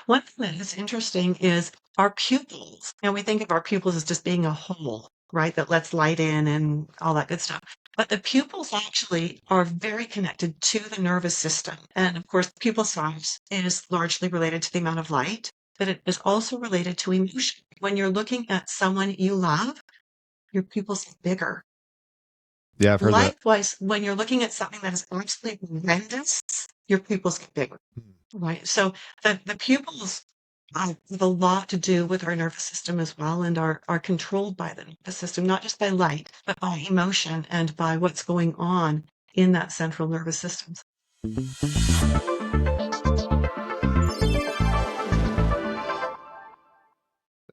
One thing that is interesting is our pupils. And we think of our pupils as just being a hole, right? That lets light in and all that good stuff. But the pupils actually are very connected to the nervous system. And of course, pupil size is largely related to the amount of light, but it is also related to emotion. When you're looking at someone you love, your pupils get bigger. Yeah, I've heard that. Likewise, when you're looking at something that is absolutely horrendous, your pupils get bigger. Hmm. Right. So the pupils have a lot to do with our nervous system as well and are controlled by the nervous system, not just by light, but by emotion and by what's going on in that central nervous system.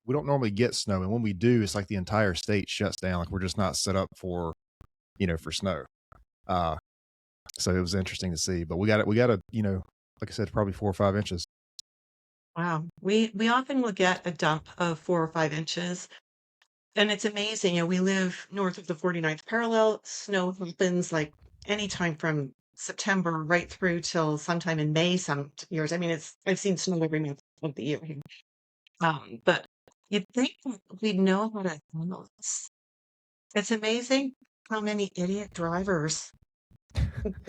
We don't normally get snow, and when we do, it's like the entire state shuts down. Like we're just not set up for, for snow. Uh, so it was interesting to see. But we got it, like I said, probably 4 or 5 inches. Wow. We often will get a dump of 4 or 5 inches. And it's amazing. We live north of the 49th parallel. Snow happens like anytime from September right through till sometime in May some years. I mean, I've seen snow every month of the year here. But you'd think that we'd know how to handle this. It's amazing how many idiot drivers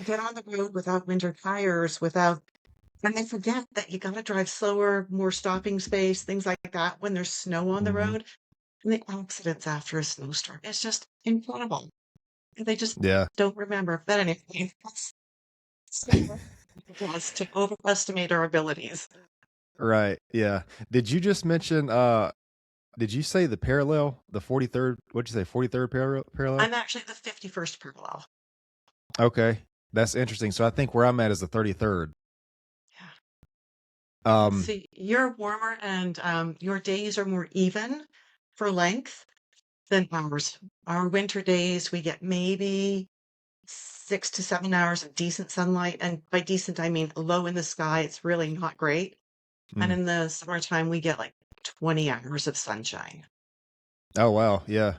get on the road without winter tires, and they forget that you gotta drive slower, more stopping space, things like that when there's snow on the Hmm. road. And the accidents after a snowstorm, it's just incredible. They just Yeah. don't remember. But anyway, that's so us to overestimate our abilities. Right. Yeah. Did you just mention? Did you say the parallel, the 43rd? What'd you say? 43rd parallel? I'm actually the 51st parallel. Okay, that's interesting. So I think where I'm at is the 33rd. Yeah. Um. See, you're warmer and your days are more even for length than ours. Our winter days, we get maybe 6 to 7 hours of decent sunlight. And by decent, I mean low in the sky. It's really not great. And mm. in the summertime, we get like 20 hours of sunshine. Oh wow. Yeah.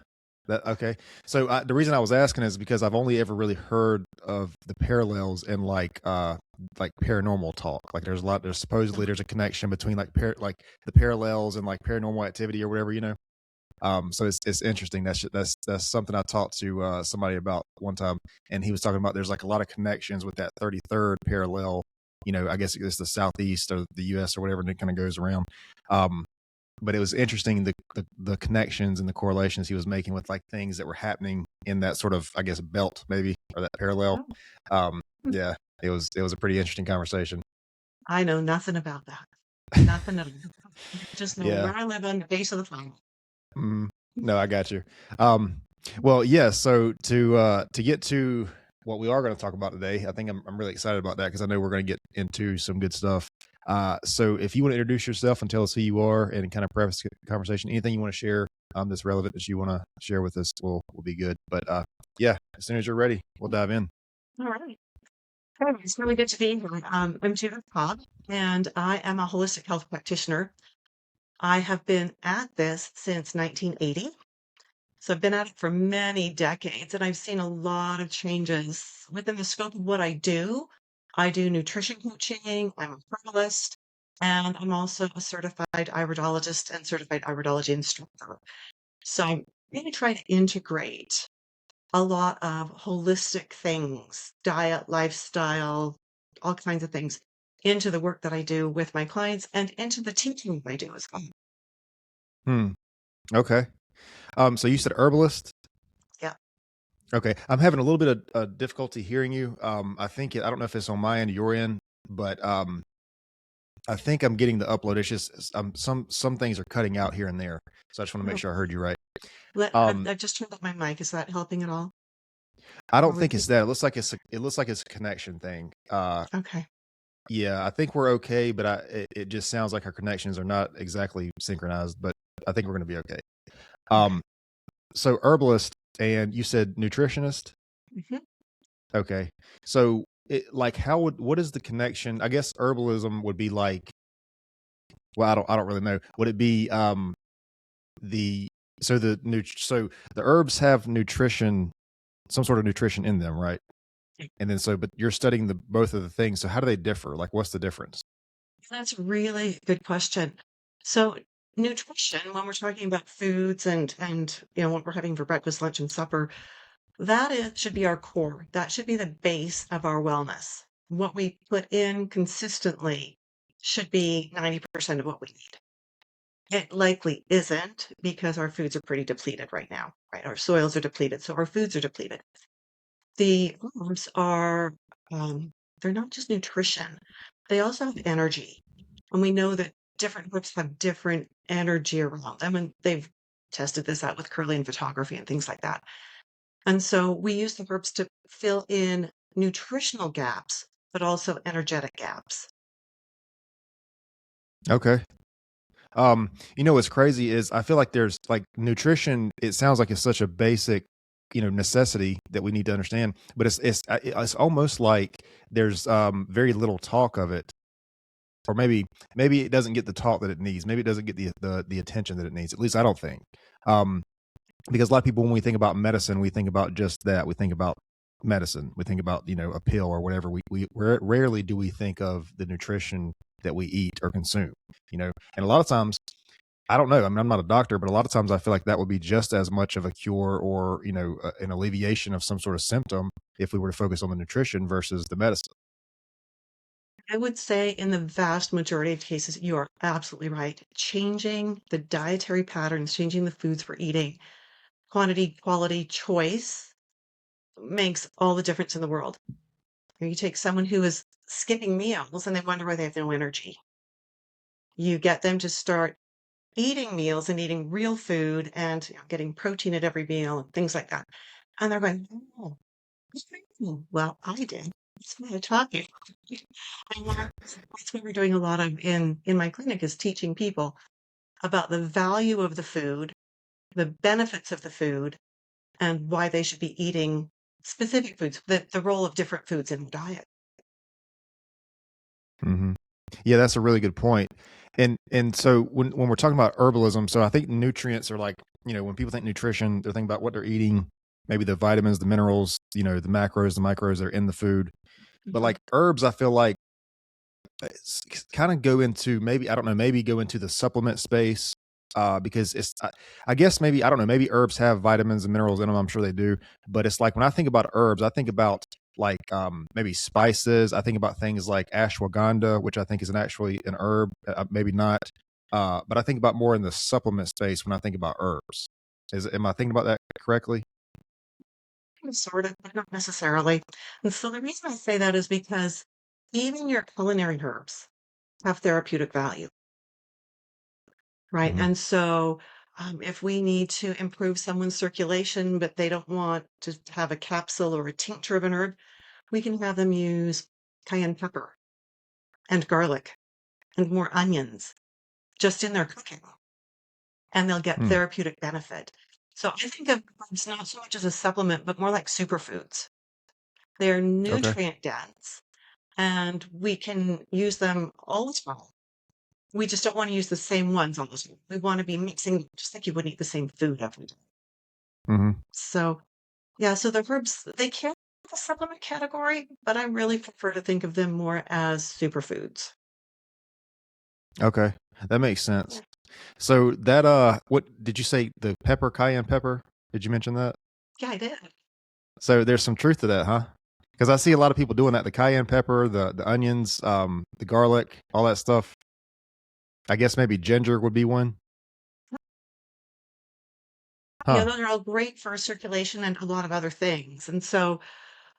That okay. So the reason I was asking is because I've only ever really heard of the parallels in like paranormal talk. Like there's a lot. There's supposedly there's a connection between like the parallels and like paranormal activity or whatever. So it's interesting. That's something I talked to somebody about one time, and he was talking about there's like a lot of connections with that 33rd parallel. I guess it's the southeast of the U.S. or whatever, and it kind of goes around. Um, but it was interesting the connections and the correlations he was making with like things that were happening in that sort of I guess belt maybe or that parallel. Oh, Um, hmm. yeah, it was a pretty interesting conversation. I know nothing about that. Nothing at all. I just know Yeah. where I live on the base of the planet. Mhm. No, I got you. Um, well, yeah. So to get to what we are going to talk about today, I think I'm really excited about that because I know we're going to get into some good stuff. So if you want to introduce yourself and tell us who you are and kind of preface the conversation, anything you want to share that's relevant that you want to share with us will be good. But yeah, as soon as you're ready, we'll dive in. All right. Hey, it's really good to be here. I'm Judith Cobb, and I am a holistic health practitioner. I have been at this since 1980. So I've been at it for many decades, and I've seen a lot of changes within the scope of what I do. I do nutrition coaching, I'm a herbalist, and I'm also a certified iridologist and certified iridology instructor. So I'm really trying to integrate a lot of holistic things, diet, lifestyle, all kinds of things into the work that I do with my clients and into the teaching I do as well. Hmm. Okay. So you said herbalist. Yeah. Okay, I'm having a little bit of difficulty hearing you. I don't know if it's on my end or your end, but I think I'm getting the upload. It's just some things are cutting out here and there, so I just want to make Oh, sure I heard you right. I've Um, just turned up my mic. Is that helping at all? I Or don't we think could, it's that. It looks like it's a connection thing. okay. Yeah, I think we're okay, but it just sounds like our connections are not exactly synchronized. But I think we're going to be okay. Okay. Um, so herbalist, and you said nutritionist. Mhm. Okay. So like what is the connection? I guess herbalism would be like, well, I don't really know. Would it be the so the herbs have nutrition, some sort of nutrition in them, right? And then but you're studying the both of the things. So how do they differ? Like what's the difference? That's a really good question. So nutrition, when we're talking about foods and what we're having for breakfast, lunch, and supper, should be our core. That should be the base of our wellness. What we put in consistently should be 90% of what we need. It likely isn't because our foods are pretty depleted right now, right? Our soils are depleted, so our foods are depleted. The herbs are, they're not just nutrition, they also have energy. And we know that different herbs have different energy around them, and they've tested this out with Kirlian photography and things like that. And so we use the herbs to fill in nutritional gaps, but also energetic gaps. Okay. What's crazy is I feel like there's like nutrition. It sounds like it's such a basic, necessity that we need to understand, but it's almost like there's very little talk of it, or maybe it doesn't get the talk that it needs. Maybe it doesn't get the attention that it needs. At least I don't think. Um, because a lot of people, when we think about medicine, we think about just that. We think about medicine. We think about a pill or whatever. Rarely do we think of the nutrition that we eat or consume. And a lot of times I don't know. I mean, I'm not a doctor, but a lot of times I feel like that would be just as much of a cure or, an alleviation of some sort of symptom if we were to focus on the nutrition versus the medicine. I would say in the vast majority of cases, you are absolutely right. Changing the dietary patterns, changing the foods we're eating, quantity, quality, choice makes all the difference in the world. Or you take someone who is skipping meals and they wonder why they have no energy. You get them to start eating meals and eating real food and getting protein at every meal and things like that. And they're going, oh, well, I did. That's what I taught you. And that's what we're doing a lot of in my clinic is teaching people about the value of the food, the benefits of the food, and why they should be eating specific foods, the role of different foods in the diet. Hmm. Yeah, that's a really good point. And so when we're talking about herbalism, so I think nutrients are like, when people think nutrition, they're thinking about what they're eating, maybe the vitamins, the minerals, the macros, the micros that are in the food. But Mhm. like herbs, I feel like kind of go into, maybe I don't know, maybe go into the supplement space, because I guess maybe I don't know, maybe herbs have vitamins and minerals in them. I'm sure they do, but it's like when I think about herbs, I think about like maybe spices. I think about things like ashwagandha, which I think is actually an herb, maybe not. But I think about more in the supplement space when I think about herbs. Am I thinking about that correctly? Sort of, but not necessarily. And so the reason I say that is because even your culinary herbs have therapeutic value, right? Hmm. And so if we need to improve someone's circulation, but they don't want to have a capsule or a tincture of an herb, we can have them use cayenne pepper and garlic and more onions just in their cooking, and they'll get Mm. therapeutic benefit. So I think of herbs not so much as a supplement, but more like superfoods. They're Okay. nutrient dense and we can use them all the time. We just don't want to use the same ones all the time. We want to be mixing just like you wouldn't eat the same food every day. Hmm. So yeah, so the herbs they can be the supplement category, but I really prefer to think of them more as superfoods. Okay, that makes sense. Yeah, So that what did you say? The pepper, cayenne pepper? Did you mention that? yeah, I did. So there's some truth to that, huh? Because I see a lot of people doing that. The cayenne pepper, the onions, the garlic, all that stuff. I guess maybe ginger would be one, Yeah, huh? those are all great for circulation and a lot of other things. And so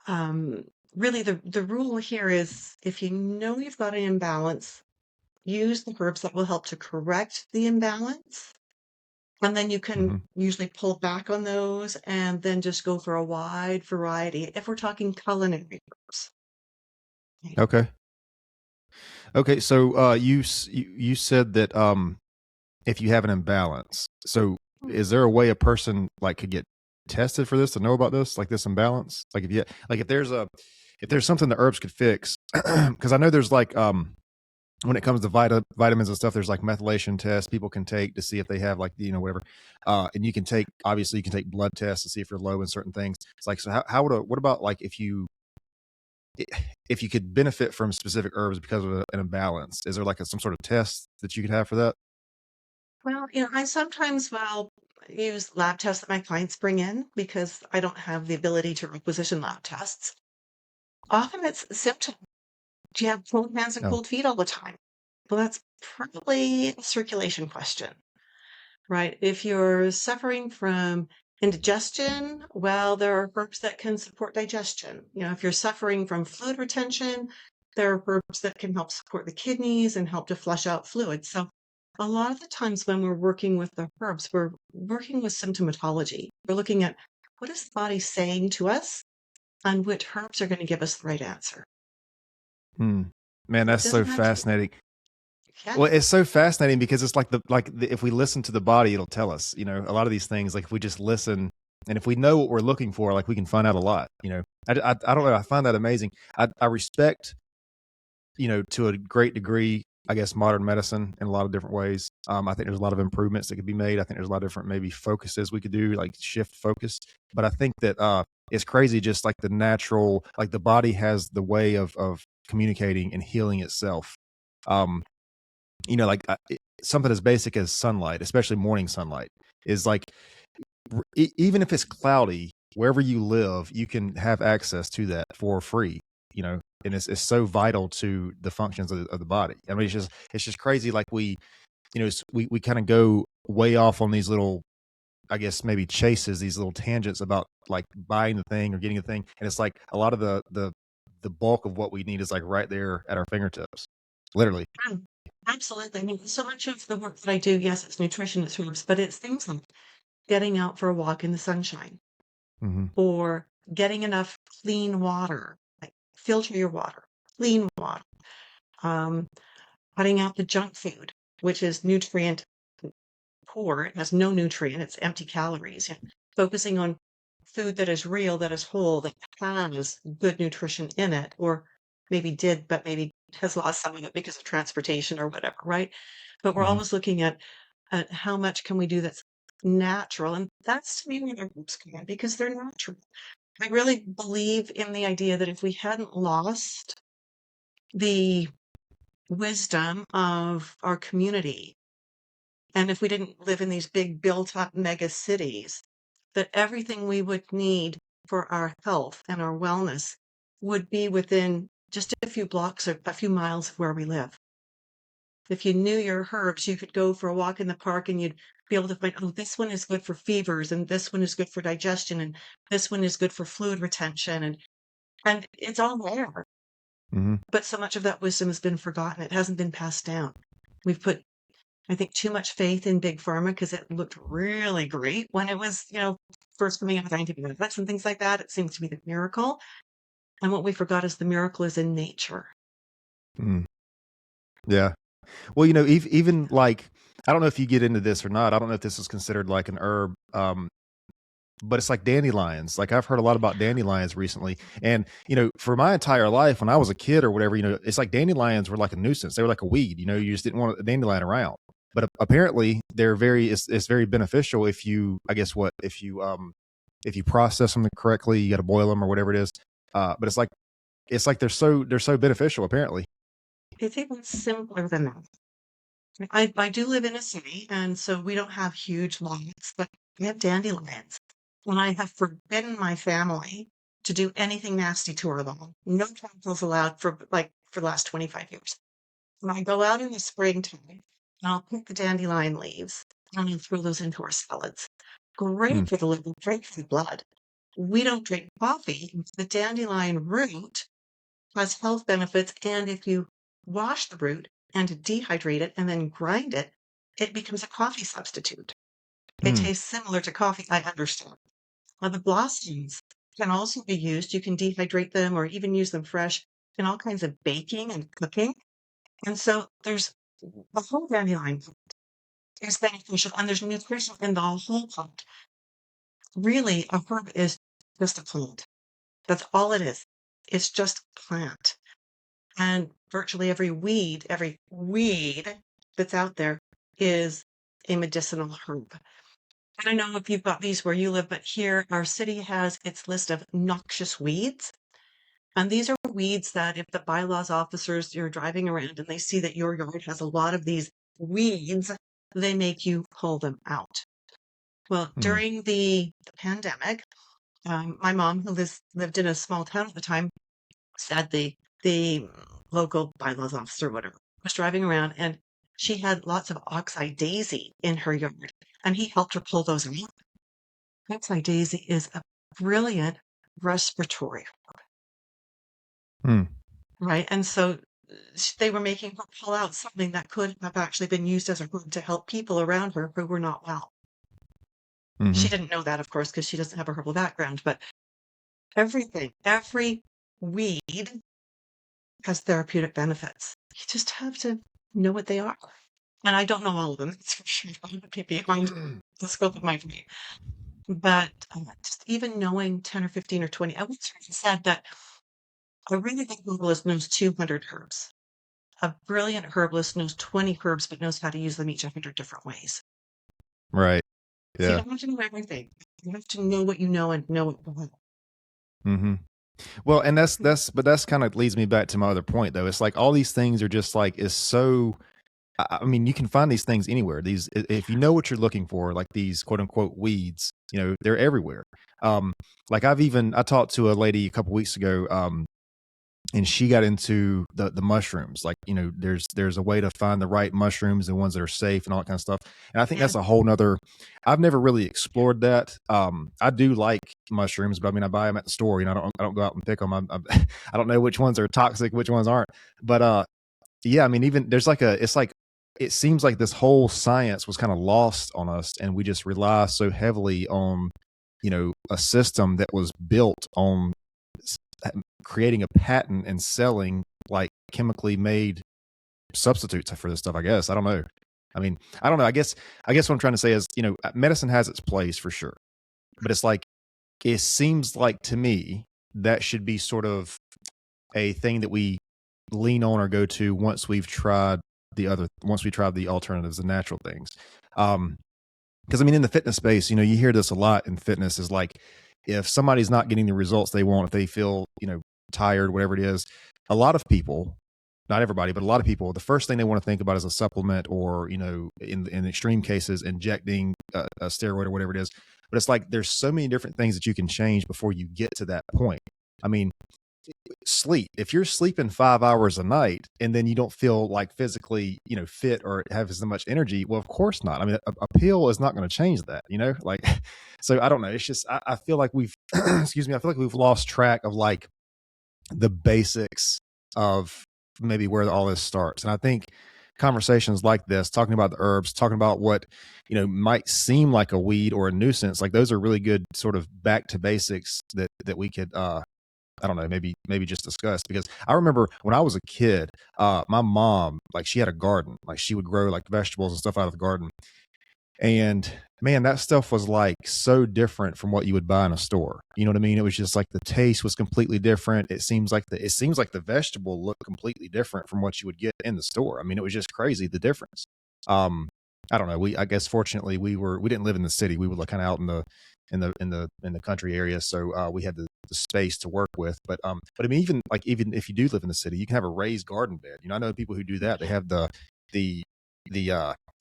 um really the rule here is if you know you've got an imbalance, use the herbs that will help to correct the imbalance. And then you can Hmm. usually pull back on those and then just go for a wide variety if we're talking culinary herbs. Right. Okay. Okay. So you said that if you have an imbalance, so Mm. is there a way a person like could get tested for this to know about this, like this imbalance? Like if you like if there's something the herbs could fix, because I know there's like when it comes to vitamins and stuff, there's like methylation tests people can take to see if they have like whatever, and you can take obviously you can take blood tests to see if you're low in certain things. It's like so how would what about like if you if you could benefit from specific herbs because of an imbalance, is there like some sort of test that you could have for that? Well, I sometimes will use lab tests that my clients bring in because I don't have the ability to requisition lab tests. Often it's symptoms. Do you have cold hands and Oh, cold feet all the time? Well, that's probably a circulation question, right? If you're suffering from indigestion, well, there are herbs that can support digestion. If you're suffering from fluid retention, there are herbs that can help support the kidneys and help to flush out fluids. So a lot of the times when we're working with the herbs, we're working with symptomatology. We're looking at what is the body saying to us and which herbs are going to give us the right answer. hmm. Man, It that's so doesn't have to, fascinating. yeah. Well, it's so fascinating because it's like if we listen to the body, it'll tell us. A lot of these things, like if we just listen and if we know what we're looking for, like we can find out a lot. I don't know. I find that amazing. I respect, to a great degree, I guess, modern medicine in a lot of different ways. I think there's a lot of improvements that could be made. I think there's a lot of different maybe focuses we could do, like shift focus. But I think that it's crazy, just like the natural, like the body has the way of communicating and healing itself. Um, like something as basic as sunlight, especially morning sunlight, is like even if it's cloudy, wherever you live, you can have access to that for free. And it's so vital to the functions of the body. I mean, it's just crazy. Like we kind of go way off on these little, I guess maybe chases, these little tangents about like buying the thing or getting the thing, and it's like a lot of the bulk of what we need is like right there at our fingertips, literally. Mm, absolutely. I mean, so much of the work that I do, yes, it's nutrition, it's herbs, but it's things like getting out for a walk in the sunshine Hmm. or getting enough clean water, like filter your water, clean water, um, cutting out the junk food, which is nutrient poor. It has no nutrient, it's empty calories. Focusing on food that is real, that is whole, that has good nutrition in it, or maybe did, but maybe has lost some of it because of transportation or whatever, right? But we're Hmm. always looking at how much can we do that's natural. And that's to me where the groups come in because they're natural. I really believe in the idea that if we hadn't lost the wisdom of our community, and if we didn't live in these big built up mega cities, that everything we would need for our health and our wellness would be within just a few blocks or a few miles of where we live. If you knew your herbs, you could go for a walk in the park and you'd be able to find, oh, this one is good for fevers, and this one is good for digestion, and this one is good for fluid retention, and it's all there. Hmm. But so much of that wisdom has been forgotten. It hasn't been passed down. We've put, I think, too much faith in big pharma because it looked really great when it was, first coming out with antibiotics and things like that. It seems to be the miracle. And what we forgot is the miracle is in nature. Mm. Yeah. Well, even like, I don't know if you get into this or not. I don't know if this is considered like an herb. But it's like dandelions. Like I've heard a lot about dandelions recently. And, for my entire life, when I was a kid or whatever, it's like dandelions were like a nuisance. They were like a weed, you just didn't want a dandelion around. But apparently it's very beneficial if you, I guess what, if you process them correctly, you got to boil them or whatever it is. But it's like they're so beneficial apparently. It's even simpler than that. I do live in a city, and so we don't have huge lots, but we have dandelions. And I have forbidden my family to do anything nasty to our lawn. No chemicals allowed for the last 25 years. When I go out in the springtime, and I'll pick the dandelion leaves and I'll throw those into our salads. Mm, Great for the liver, great for the blood. We don't drink coffee. The dandelion root has health benefits, and if you wash the root and dehydrate it and then grind it, it becomes a coffee substitute. It mm, tastes similar to coffee, I understand. The blossoms can also be used. You can dehydrate them or even use them fresh in all kinds of baking and cooking. And so there's the whole dandelion is beneficial, and there's nutrition in the whole plant. Really, a herb is just a plant. That's all it is. It's just a plant. And virtually every weed that's out there is a medicinal herb. I don't know if you've got these where you live, but here our city has its list of noxious weeds. And these are weeds that if the bylaws officers, you're driving around and they see that your yard has a lot of these weeds, they make you pull them out. Well, Mm. during the pandemic, my mom, who lived in a small town at the time, said the local bylaws officer, whatever, was driving around and she had lots of oxeye daisy in her yard, and he helped her pull those out. Oxeye daisy is a brilliant respiratory, Mm. right? And so they were making her pull out something that could have actually been used as a herb to help people around her who were not well. She Hmm. didn't know that, of course, because she doesn't have a herbal background, but everything, every weed has therapeutic benefits. You just have to know what they are. And I don't know all of them. That's for sure. I would be behind the scope of my brain. But just even knowing 10 or 15 or 20, I once heard it said that a really good herbalist knows 200 herbs. A brilliant herbalist knows 20 herbs, but knows how to use them each 100 different ways. Right. So you Yeah. don't have to know everything. You have to know what you know and know it well. Hmm. Well, and but that's kind of leads me back to my other point though. It's like all these things are just like is so. I mean, you can find these things anywhere. These, if you know what you're looking for, like these quote unquote weeds, you know, they're everywhere. Um, like I talked to a lady a couple weeks ago, and she got into the mushrooms. Like, you know, there's a way to find the right mushrooms and ones that are safe and all that kind of stuff. And I think Yeah. that's a whole nother. I've never really explored that. I do like mushrooms, but I mean, I buy them at the store. You know, I don't go out and pick them. I don't know which ones are toxic, which ones aren't. But yeah, I mean, even there's like it's like it seems like this whole science was kind of lost on us, and we just rely so heavily on, you know, a system that was built on creating a patent and selling like chemically made substitutes for this stuff. I guess I don't know. I mean, I don't know. I guess what I'm trying to say is, you know, medicine has its place for sure, but it's like it seems like to me that should be sort of a thing that we lean on or go to once we tried the alternatives, the natural things. Because I mean, in the fitness space, you know, you hear this a lot in fitness is like, if somebody's not getting the results they want, if they feel, you know, tired, whatever it is, a lot of people, not everybody, but a lot of people, the first thing they want to think about is a supplement or, you know, in extreme cases, injecting a steroid or whatever it is. But it's like there's so many different things that you can change before you get to that point. I mean, sleep. If you're sleeping 5 hours a night and then you don't feel like physically, you know, fit or have as much energy, well, of course not. I mean, a pill is not going to change that, you know, like, so I don't know. It's just, I feel like we've, excuse me, I feel like we've lost track of like the basics of maybe where all this starts. And I think conversations like this, talking about the herbs, talking about what, you know, might seem like a weed or a nuisance, like those are really good sort of back to basics that we could, I don't know, maybe just discuss, because I remember when I was a kid, my mom, like she had a garden, like she would grow like vegetables and stuff out of the garden. And man, that stuff was like so different from what you would buy in a store. You know what I mean? It was just like the taste was completely different. It seems like the vegetable looked completely different from what you would get in the store. I mean, it was just crazy the difference. Um, I don't know. I guess fortunately we didn't live in the city. We were like kind of out in the country area, so we had the space to work with. But I mean, even if you do live in the city, you can have a raised garden bed. You know, I know people who do that. They have the the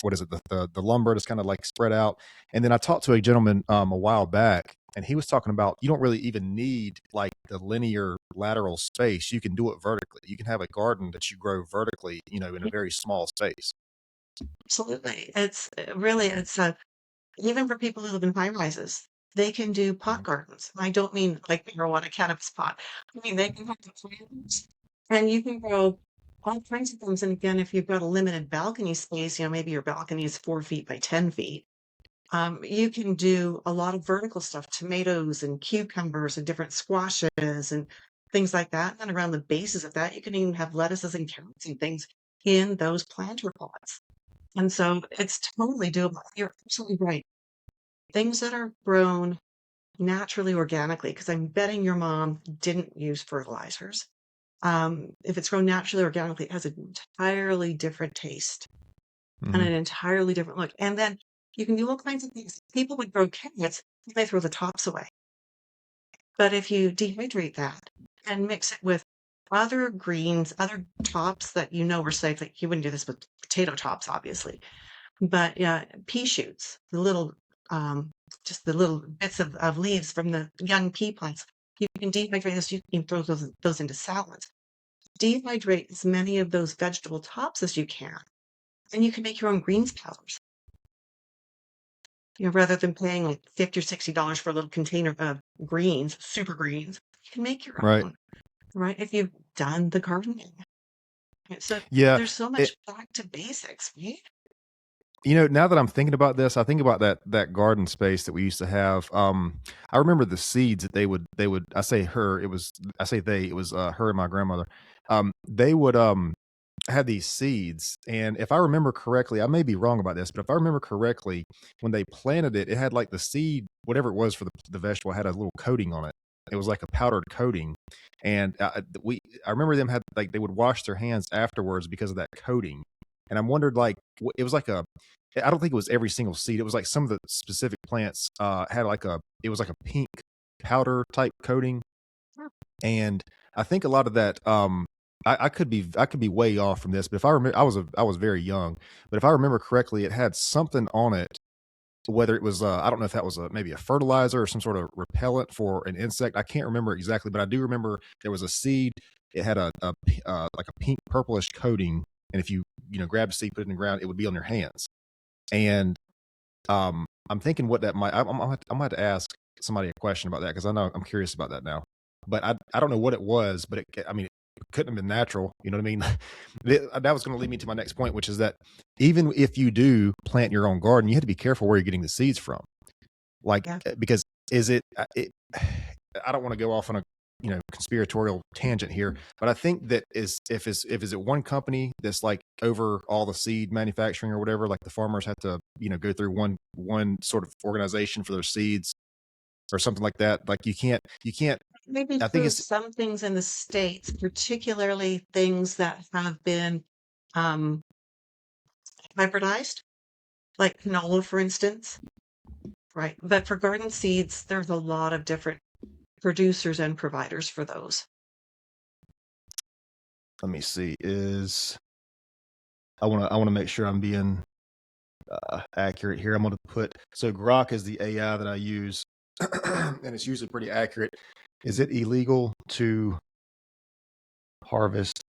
what is it, the lumber that's kind of like spread out. And then I talked to a gentleman a while back, and he was talking about you don't really even need like the linear lateral space. You can do it vertically. You can have a garden that you grow vertically, you know, in a very small space. Absolutely. It's really, even for people who live in high rises, they can do pot Mhm. gardens. I don't mean like marijuana cannabis pot. I mean, they can have the plants and you can grow all kinds of things. And again, if you've got a limited balcony space, you know, maybe your balcony is 4 feet by 10 feet. You can do a lot of vertical stuff, tomatoes and cucumbers and different squashes and things like that. And then around the bases of that, you can even have lettuces and carrots and things in those planter pots. And so it's totally doable. You're absolutely right. Things that are grown naturally, organically, because I'm betting your mom didn't use fertilizers. If it's grown naturally, organically, it has an entirely different taste and Hmm. an entirely different look. And then you can do all kinds of things. People would grow carrots, they throw the tops away. But if you dehydrate that and mix it with other greens, other tops that you know are safe. Like you wouldn't do this with potato tops, obviously, but yeah, pea shoots, the little, um, just the little bits of leaves from the young pea plants. You can dehydrate this. You can throw those into salads. Dehydrate as many of those vegetable tops as you can, and you can make your own greens powders. You know, rather than paying like $50 or $60 for a little container of greens, super greens, you can make your Right. own, right? If you've done the gardening. Right? So Yeah. there's so It, much back to basics, right? now that I'm thinking about this, I think about that garden space that we used to have. I remember the seeds that they would I say her, it was I say they, it was her and my grandmother. They would had these seeds, and if I remember correctly, I may be wrong about this, but if I remember correctly, when they planted it, it had like the seed, whatever it was for the vegetable, had a little coating on it. It was like a powdered coating, and I remember them had like they would wash their hands afterwards because of that coating, and I wondered like it was like a I don't think it was every single seed. It was like some of the specific plants had like it was like a pink powder type coating, Hmm. and I think a lot of that I could be way off from this, but if I remember, I was very young, but if I remember correctly, it had something on it. Whether it was, I don't know if that was maybe a fertilizer or some sort of repellent for an insect. I can't remember exactly, but I do remember there was a seed. It had like a pink purplish coating, and if you grab a seed, put it in the ground, it would be on your hands. And I'm thinking what that might. I'm have to ask somebody a question about that because I know I'm curious about that now. But I don't know what it was, but I mean, it couldn't have been natural. You know what I mean? That was going to lead me to my next point, which is that even if you do plant your own garden, you have to be careful where you're getting the seeds from. Like, Yeah. because is it I don't want to go off on a conspiratorial tangent here, but I think that is it one company that's like over all the seed manufacturing or whatever, like the farmers have to go through one sort of organization for their seeds or something like that. Like you can't. Maybe I think for it's some things in the States, particularly things that have been um, hybridized, like canola, for instance, right? But for garden seeds, there's a lot of different producers and providers for those. let me see is I want to make sure I'm being accurate here. I'm going to put so Grok is the AI that I use, and it's usually pretty accurate. Is it illegal to harvest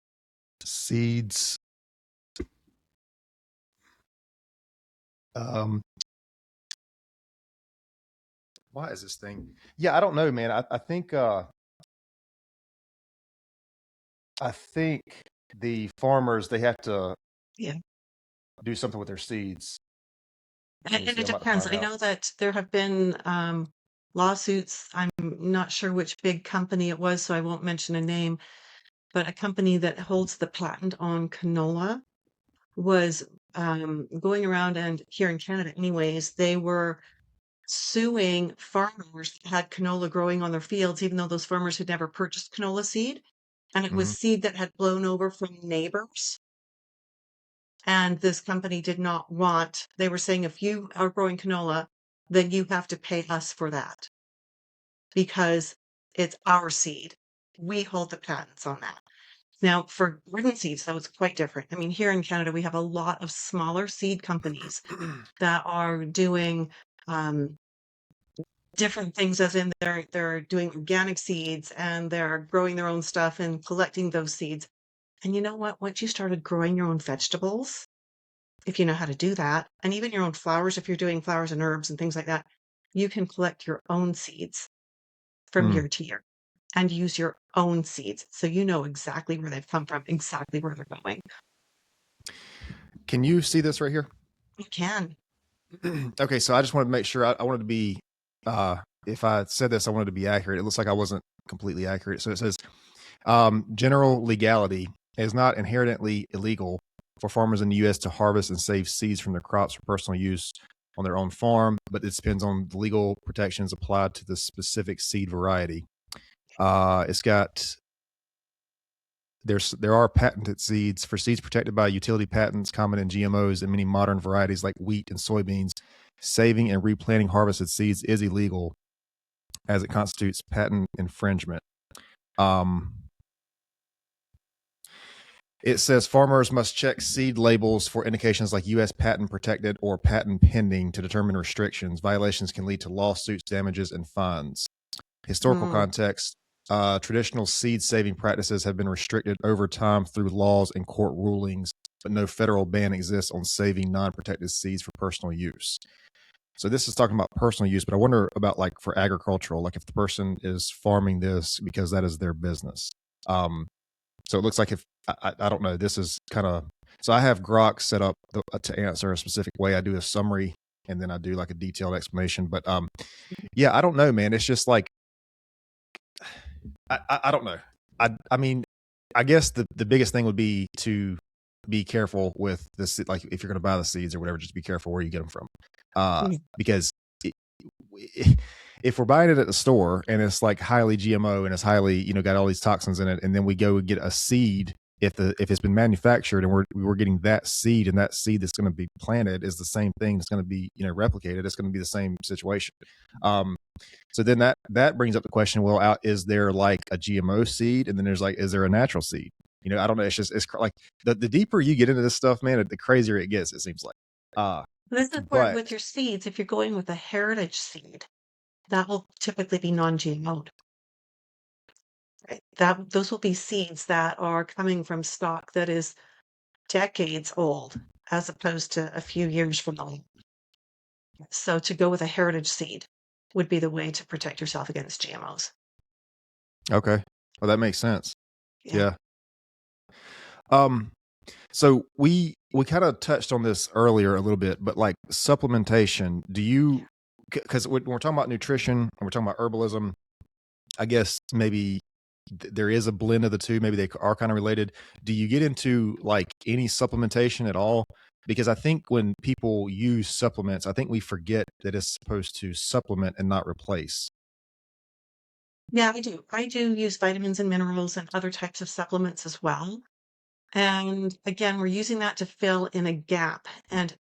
seeds? Um, why is this thing? Yeah, I don't know, man. I think the farmers they have to Yeah. do something with their seeds. Let me And see. it I'm about to depends. find I out. know that there have been lawsuits. I'm not sure which big company it was, so I won't mention a name, but a company that holds the patent on canola was going around, and here in Canada, anyways, they were suing farmers that had canola growing on their fields, even though those farmers had never purchased canola seed. And it was Hmm. seed that had blown over from neighbors. And this company did not want, they were saying, if you are growing canola, then you have to pay us for that because it's our seed. We hold the patents on that. Now, for garden seeds, that was quite different. I mean, here in Canada, we have a lot of smaller seed companies that are doing um, different things, as in they're doing organic seeds and they're growing their own stuff and collecting those seeds. And you know what? Once you started growing your own vegetables, if you know how to do that, and even your own flowers, if you're doing flowers and herbs and things like that, you can collect your own seeds from Hmm. year to year and use your own seeds. So you know exactly where they've come from, exactly where they're going. Can you see this right here? You can. Okay, so I just wanted to make sure I wanted to be uh if I said this, I wanted to be accurate. It looks like I wasn't completely accurate. So it says general legality is not inherently illegal for farmers in the U.S. to harvest and save seeds from their crops for personal use on their own farm, but it depends on the legal protections applied to the specific seed variety. It's got there are patented seeds for seeds protected by utility patents common in GMOs and many modern varieties like wheat and soybeans. Saving and replanting harvested seeds is illegal as it constitutes patent infringement. Um, It says farmers must check seed labels for indications like U.S. patent protected or patent pending to determine restrictions. Violations can lead to lawsuits, damages, and fines. Historical Mm. context. Traditional seed saving practices have been restricted over time through laws and court rulings, but no federal ban exists on saving non-protected seeds for personal use. So this is talking about personal use, but I wonder about like for agricultural, like if the person is farming this because that is their business. So it looks like if I don't know, this is kind of so I have Grok set up to answer a specific way. I do a summary and then I do like a detailed explanation. But yeah, I don't know, man. It's just like I don't know. I mean, I guess the biggest thing would be to be careful with this. Like if you're going to buy the seeds or whatever, just be careful where you get them from, because if we're buying it at the store and it's like highly GMO and it's highly, got all these toxins in it, and then we go and get a seed, if it's been manufactured and we're getting that seed, and that seed that's going to be planted is the same thing that's going to be replicated, it's going to be the same situation. So then that brings up the question, well, is there like a GMO seed, and then there's like, is there a natural seed? I don't know. It's like the deeper you get into this stuff, man, the crazier it gets, it seems like. This is where But with your seeds, if you're going with a heritage seed, that will typically be non-GMO'd. Right? Those will be seeds that are coming from stock that is decades old, as opposed to a few years from now. So to go with a heritage seed would be the way to protect yourself against GMOs. okay, well, that makes sense. Yeah. Yeah. So we kind of touched on this earlier a little bit, but like supplementation, do you, because when we're talking about nutrition and we're talking about herbalism, I guess maybe there is a blend of the two. Maybe they are kind of related. Do you get into like any supplementation at all? Because I think when people use supplements, I think we forget that it's supposed to supplement and not replace. Yeah, I do. I do use vitamins and minerals and other types of supplements as well. And again, we're using that to fill in a gap. And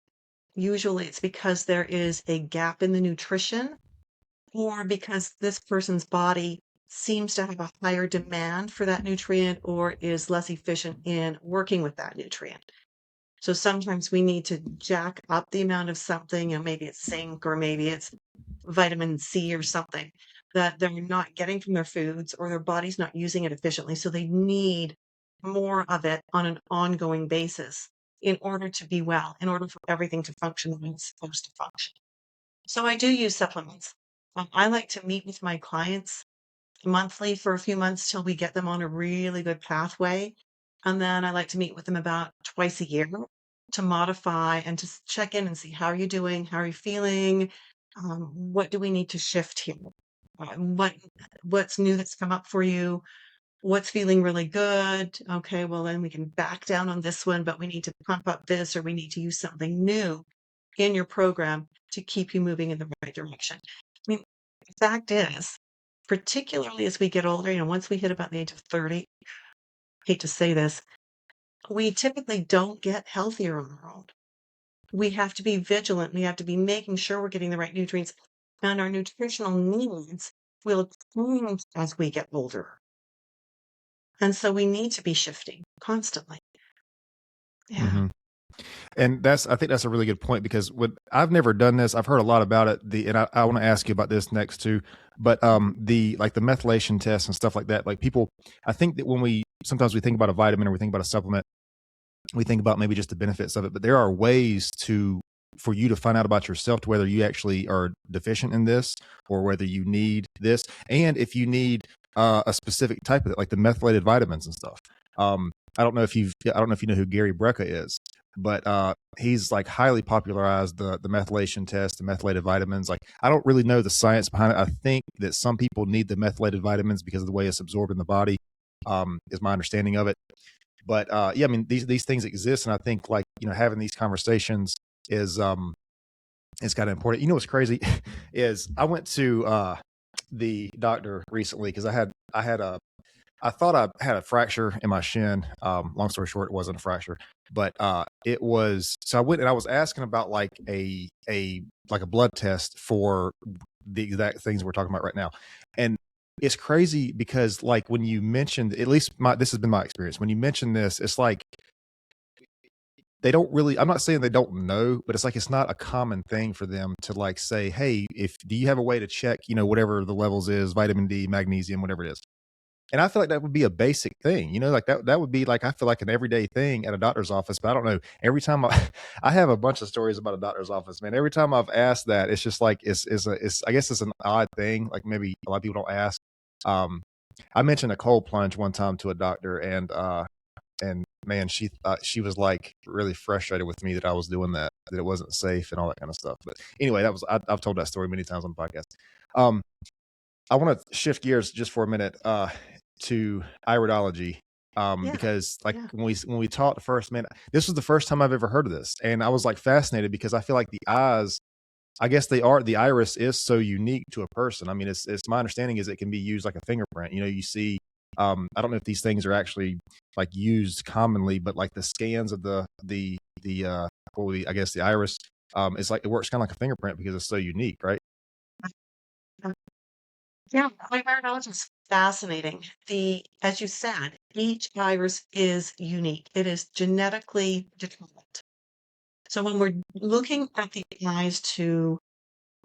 usually it's because there is a gap in the nutrition, or because this person's body seems to have a higher demand for that nutrient or is less efficient in working with that nutrient. So sometimes we need to jack up the amount of something, and maybe it's zinc or maybe it's vitamin C or something that they're not getting from their foods, or their body's not using it efficiently. So they need more of it on an ongoing basis in order to be well, in order for everything to function the way it's supposed to function. So I do use supplements. I like to meet with my clients monthly for a few months till we get them on a really good pathway. And then I like to meet with them about twice a year to modify and to check in and see how are you doing, how are you feeling, what do we need to shift here, what's new that's come up for you, what's feeling really good. Okay, well then we can back down on this one, but we need to pump up this, or we need to use something new in your program to keep you moving in the right direction. I mean, the fact is, particularly as we get older, once we hit about the age of 30, hate to say this, we typically don't get healthier on our own. We have to be vigilant. We have to be making sure we're getting the right nutrients, and our nutritional needs will change as we get older. And so we need to be shifting constantly. Yeah. Mm-hmm. And I think that's a really good point, because I've never done this. I've heard a lot about it. And I want to ask you about this next too. But the methylation tests and stuff like that, like people, I think that when sometimes we think about a vitamin or we think about a supplement, we think about maybe just the benefits of it, but there are ways for you to find out about yourself, to whether you actually are deficient in this or whether you need this, and if you need a specific type of it, like the methylated vitamins and stuff. I don't know if you know who Gary Brecka is, but he's like highly popularized the methylation test, the methylated vitamins. Like, I don't really know the science behind it. I think that some people need the methylated vitamins because of the way it's absorbed in the body, is my understanding of it. But yeah, I mean, these things exist, and I think, like, having these conversations is kind of important. What's crazy is I went to the doctor recently because I thought I had a fracture in my shin. Long story short, it wasn't a fracture, but it was. So I went and I was asking about like a blood test for the exact things we're talking about right now, and it's crazy because like when you mentioned, at least this has been my experience. When you mention this, it's like they don't really, I'm not saying they don't know, but it's like it's not a common thing for them to like say, hey, if do you have a way to check, whatever the levels is, vitamin D, magnesium, whatever it is. And I feel like that would be a basic thing, like that would be like, I feel like an everyday thing at a doctor's office, but I don't know. Every time I have a bunch of stories about a doctor's office, man. Every time I've asked that, it's just like, I guess it's an odd thing. Like maybe a lot of people don't ask. Um, I mentioned a cold plunge one time to a doctor, and man, she was like really frustrated with me that I was doing that it wasn't safe and all that kind of stuff. But anyway, I've told that story many times on the podcast. Um, I want to shift gears just for a minute to iridology, Yeah, because like yeah. when we talked first, man, this was the first time I've ever heard of this, and I was like fascinated because I feel like the eyes, I guess the iris is so unique to a person. I mean, it's my understanding is it can be used like a fingerprint. You see, I don't know if these things are actually like used commonly, but like the scans of I guess the iris, it's like it works kind of like a fingerprint because it's so unique, right? Yeah, iridology is fascinating. As you said, each iris is unique. It is genetically determined. So when we're looking at the eyes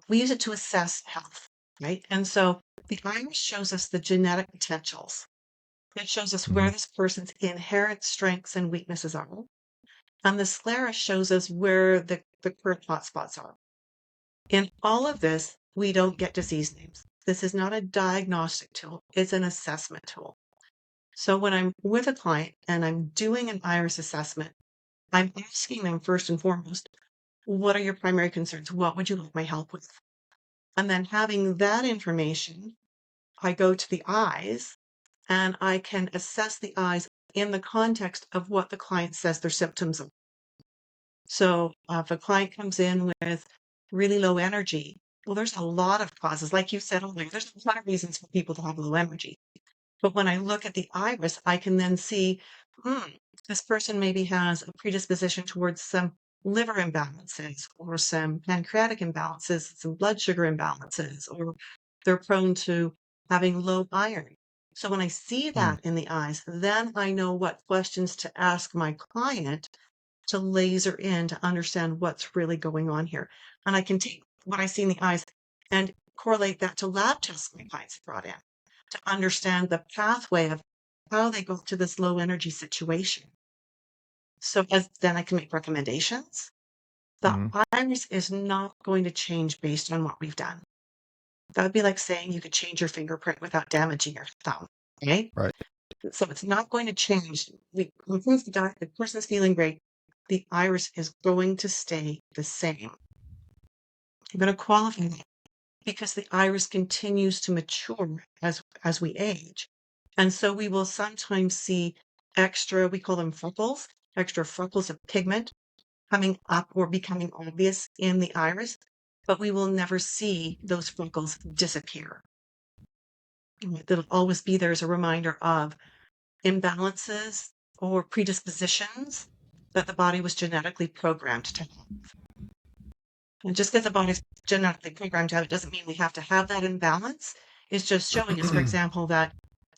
we use it to assess health, right? And so the iris shows us the genetic potentials. It shows us Mm-hmm. where this person's inherent strengths and weaknesses are. And the sclera shows us where the current hotspots are. In all of this, we don't get disease names. This is not a diagnostic tool, it's an assessment tool. So when I'm with a client and I'm doing an iris assessment, I'm asking them first and foremost, what are your primary concerns? What would you like my help with? And then having that information, I go to the eyes and I can assess the eyes in the context of what the client says their symptoms are. So if a client comes in with really low energy, well, there's a lot of causes. Like you said earlier, there's a lot of reasons for people to have low energy. But when I look at the iris, I can then see, hmm, this person maybe has a predisposition towards some liver imbalances or some pancreatic imbalances, some blood sugar imbalances, or they're prone to having low iron. So when I see that in the eyes, then I know what questions to ask my client to laser in to understand what's really going on here. And I can take what I see in the eyes and correlate that to lab tests my clients have brought in to understand the pathway of how they go to this low energy situation. So as then I can make recommendations. The Mm-hmm. iris is not going to change based on what we've done. That would be like saying you could change your fingerprint without damaging your thumb. Okay. Right. So it's not going to change. We improve the person's feeling great. The iris is going to stay the same. I'm going to qualify that because the iris continues to mature as we age. And so we will sometimes see extra, we call them freckles, extra freckles of pigment coming up or becoming obvious in the iris, but we will never see those freckles disappear. They'll always be there as a reminder of imbalances or predispositions that the body was genetically programmed to have. And just because the body's genetically programmed to have it doesn't mean we have to have that imbalance. It's just showing us, for example, that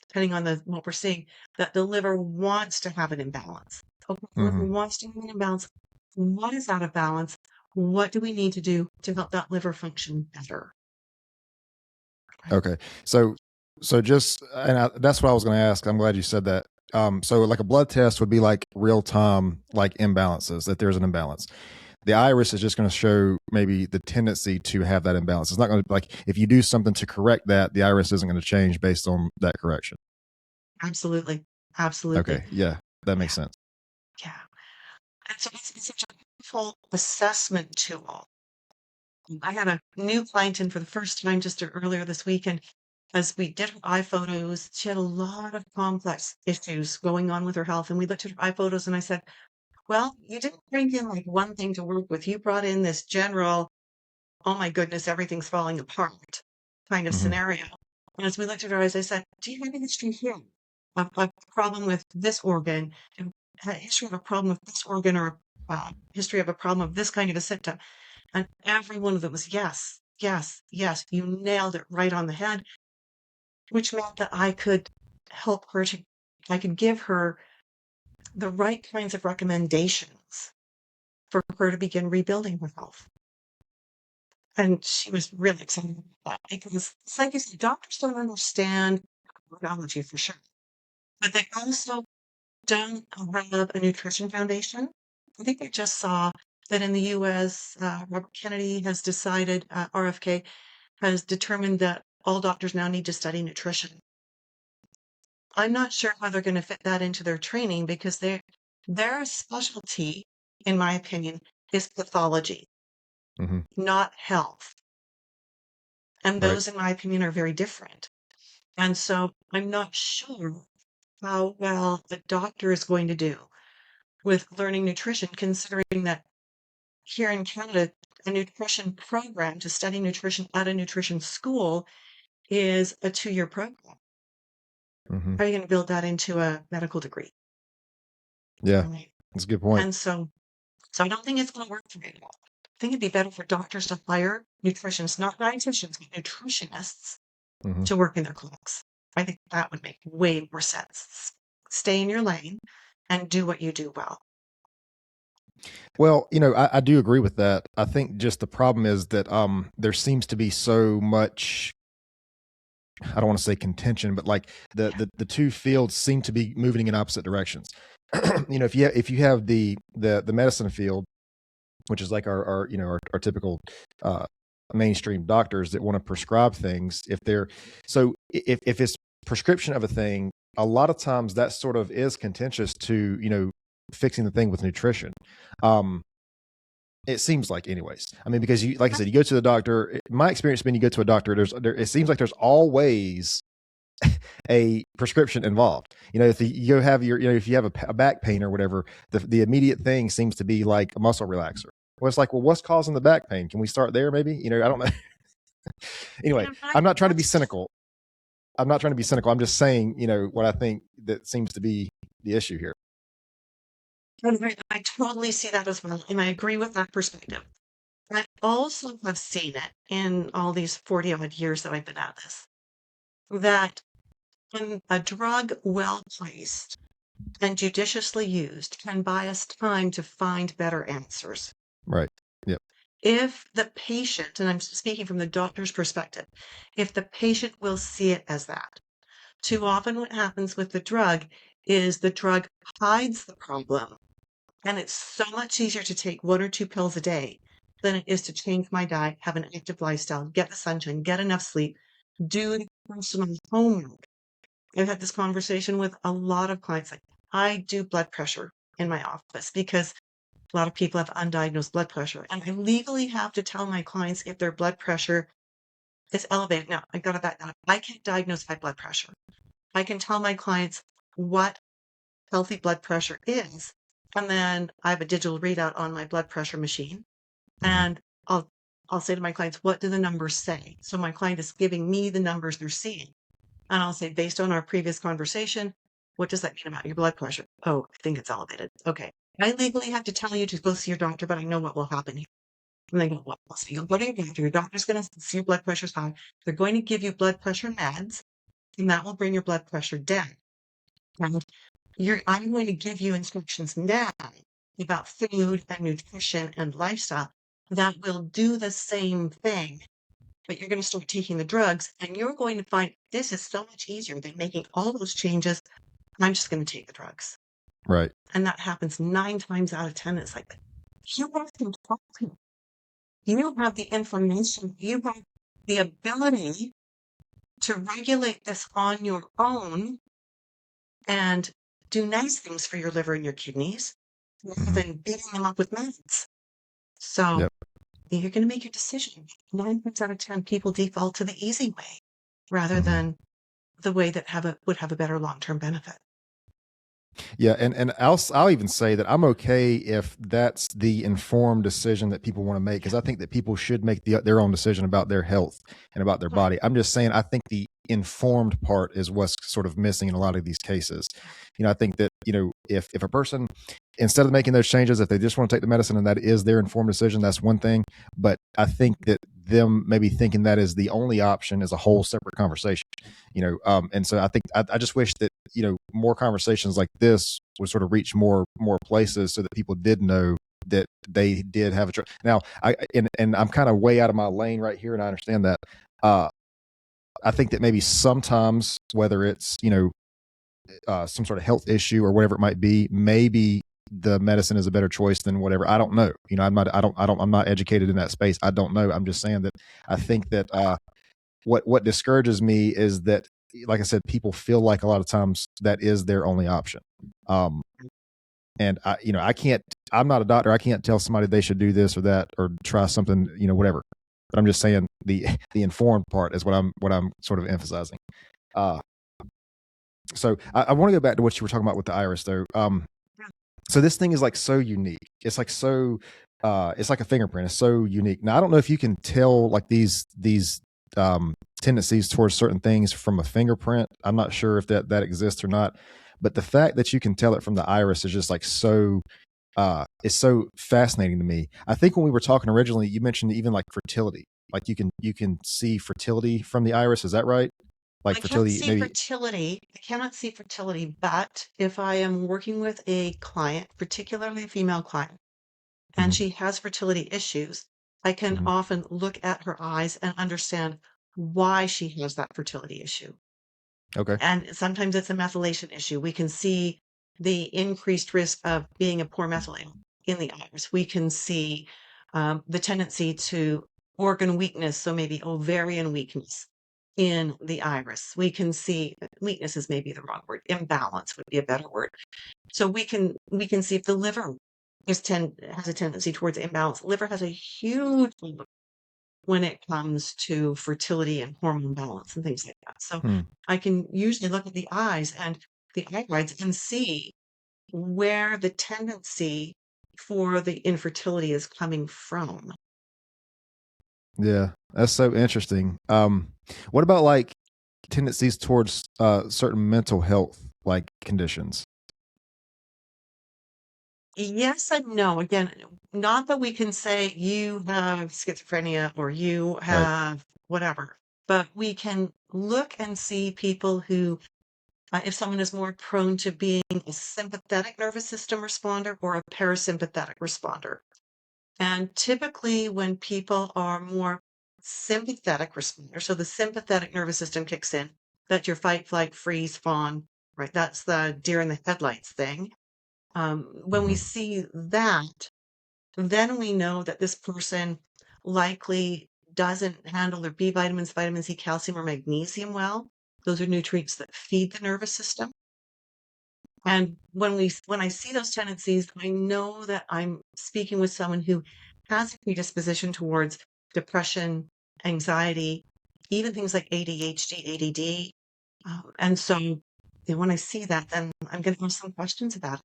depending on what we're seeing, that the liver wants to have an imbalance. Okay, the liver Mm-hmm. wants to have an imbalance. What is out of balance? What do we need to do to help that liver function better? Right. Okay. So just, that's what I was going to ask. I'm glad you said that. So like a blood test would be like real time, like imbalances, that there's an imbalance. The iris is just going to show maybe the tendency to have that imbalance. It's not going to, like, if you do something to correct that, the iris isn't going to change based on that correction. Absolutely. Absolutely. Okay. Yeah. That Yeah. makes sense. Yeah. And so it's such a powerful assessment tool. I had a new client in for the first time just earlier this week, and as we did her eye photos, she had a lot of complex issues going on with her health. And we looked at her eye photos, and I said, well, you didn't bring in like one thing to work with. You brought in this general, oh my goodness, everything's falling apart kind of Mm-hmm. scenario. And as we looked at her eyes, I said, do you have a history here of a problem with this organ, a history of a problem with this organ, or a history of a problem of this kind of a symptom? And every one of them was yes, yes, yes. You nailed it right on the head. which meant that I could help her I could give her the right kinds of recommendations for her to begin rebuilding her health. And she was really excited about that because, it's like you said, doctors don't understand biology for sure, but they also don't have a nutrition foundation. I think I just saw that in the US, Robert Kennedy has decided, RFK has determined that all doctors now need to study nutrition. I'm not sure how they're going to fit that into their training because their specialty, in my opinion, is pathology, Mm-hmm. not health. And Right. those, in my opinion, are very different. And so I'm not sure how well the doctor is going to do with learning nutrition, considering that here in Canada, a nutrition program to study nutrition at a nutrition school is a 2-year program. Mm-hmm. How are you going to build that into a medical degree? Yeah, Right. that's a good point. And so I don't think it's going to work very well. I think it'd be better for doctors to hire nutritionists, not dietitians, but nutritionists Mm-hmm. to work in their clinics. I think that would make way more sense. Stay in your lane and do what you do well. Well, I do agree with that. I think just the problem is that there seems to be so much, I don't want to say contention, but like Yeah. the two fields seem to be moving in opposite directions. If you have the medicine field, which is like our typical uh mainstream doctors that want to prescribe things, if it's prescription of a thing, a lot of times that sort of is contentious to fixing the thing with nutrition. um it seems like, anyways. I mean, because like I said, you go to the doctor. My experience being, you go to a doctor, it seems like there's always a prescription involved. If you go have if you have a back pain or whatever, the immediate thing seems to be like a muscle relaxer. Well, it's like, well, what's causing the back pain? Can we start there? Maybe, I don't know. Anyway, I'm not trying to be cynical. I'm not trying to be cynical. I'm just saying, what I think that seems to be the issue here. I totally see that as well, and I agree with that perspective. I also have seen it in all these 40 odd years that I've been at this, that when a drug well placed and judiciously used can buy us time to find better answers. Right. Yep. If the patient, and I'm speaking from the doctor's perspective, if the patient will see it as that. Too often what happens with the drug is the drug hides the problem. And it's so much easier to take 1 or 2 pills a day than it is to change my diet, have an active lifestyle, get the sunshine, get enough sleep, do the personal homework. I've had this conversation with a lot of clients. Like, I do blood pressure in my office because a lot of people have undiagnosed blood pressure. And I legally have to tell my clients if their blood pressure is elevated. Now, I got to back that up. I can't diagnose high blood pressure. I can tell my clients what healthy blood pressure is. And then I have a digital readout on my blood pressure machine. Mhm. And I'll say to my clients, what do the numbers say? So my client is giving me the numbers they're seeing. And I'll say, based on our previous conversation, what does that mean about your blood pressure? Oh, I think it's elevated. Okay. I legally have to tell you to go see your doctor, but I know what will happen here. And they go, well, so you'll go to your doctor. Your doctor's going to see your blood pressure's high. They're going to give you blood pressure meds, and that will bring your blood pressure down. And I'm going to give you instructions now about food and nutrition and lifestyle that will do the same thing, but you're going to start taking the drugs and you're going to find this is so much easier than making all those changes. I'm just going to take the drugs. Right. And that happens 9 times out of 10. It's like, you have control. You have the information. You have the ability to regulate this on your own and do nice things for your liver and your kidneys rather Mhm. than beating them up with meds. So Yep. you're going to make your decision. 9 times out of 10, people default to the easy way rather Mhm. than the way that would have a better long-term benefit. Yeah, and I'll even say that I'm okay if that's the informed decision that people want to make, Yeah. because I think that people should make their own decision about their health and about their Right. body. I'm just saying, I think the informed part is what's sort of missing in a lot of these cases. I think that if a person, instead of making those changes, if they just want to take the medicine and that is their informed decision, that's one thing. But I think that them maybe thinking that is the only option is a whole separate conversation, and so I think I just wish that more conversations like this would sort of reach more places so that people did know that they did have a choice. Now and I'm kind of way out of my lane right here, and I understand that. I think that maybe sometimes, whether it's some sort of health issue or whatever it might be, maybe the medicine is a better choice than whatever. I don't know. I'm not educated in that space. I don't know. I'm just saying that I think that what discourages me is that, like I said, people feel like a lot of times that is their only option. And I can't. I'm not a doctor. I can't tell somebody they should do this or that or try something, whatever. But I'm just saying the informed part is what I'm sort of emphasizing. So I want to go back to what you were talking about with the iris, though. So this thing is like so unique. It's like it's like a fingerprint. It's so unique. Now I don't know if you can tell like these tendencies towards certain things from a fingerprint. I'm not sure if that exists or not. But the fact that you can tell it from the iris is just like so. It's so fascinating to me. I think when we were talking originally, you mentioned even like fertility. Like you can see fertility from the iris. Is that right? Like I can't fertility, see maybe. fertility. I cannot see fertility, but if I am working with a client, particularly a female client, and Mhm, she has fertility issues, I can mhm. often look at her eyes and understand why she has that fertility issue. Okay. And sometimes it's a methylation issue. We can see the increased risk of being a poor methylator in the iris. We can see the tendency to organ weakness, so maybe ovarian weakness in the iris. We can see weakness is maybe the wrong word. Imbalance would be a better word. So we can see if the liver has a tendency towards imbalance. Liver has a huge role when it comes to fertility and hormone balance and things like that. So Hmm. I can usually look at the eyes and the irides and see where the tendency for the infertility is coming from. Yeah, that's so interesting. What about like tendencies towards certain mental health like conditions? Yes and no. Again, not that we can say you have schizophrenia or you Right. have whatever, but we can look and see people who, if someone is more prone to being a sympathetic nervous system responder or a parasympathetic responder. And typically, when people are more sympathetic responders, so the sympathetic nervous system kicks in, that's your fight, flight, freeze, fawn, right? That's the deer in the headlights thing. When we Mhm. see that, then we know that this person likely doesn't handle their B vitamins, vitamin C, calcium, or magnesium well. Those are nutrients that feed the nervous system. And when I see those tendencies, I know that I'm speaking with someone who has a predisposition towards depression, anxiety, even things like ADHD, ADD. And so when I see that, then I'm going to ask some questions about it.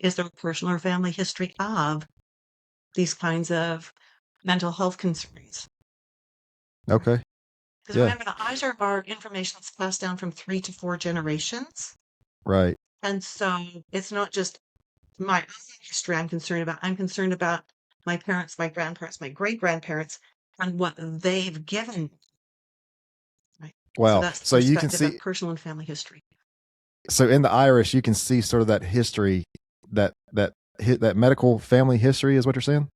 Is there a personal or family history of these kinds of mental health concerns? Okay. Because Yeah. remember, the eyes are our information that's passed down from 3 to 4 generations. Right. And so it's not just my own history I'm concerned about. I'm concerned about my parents, my grandparents, my great grandparents, and what they've given. Right. So Wow. that's the So you can perspective of see. personal and family history. So in the iris, you can see sort of that history, that medical family history, is what you're saying.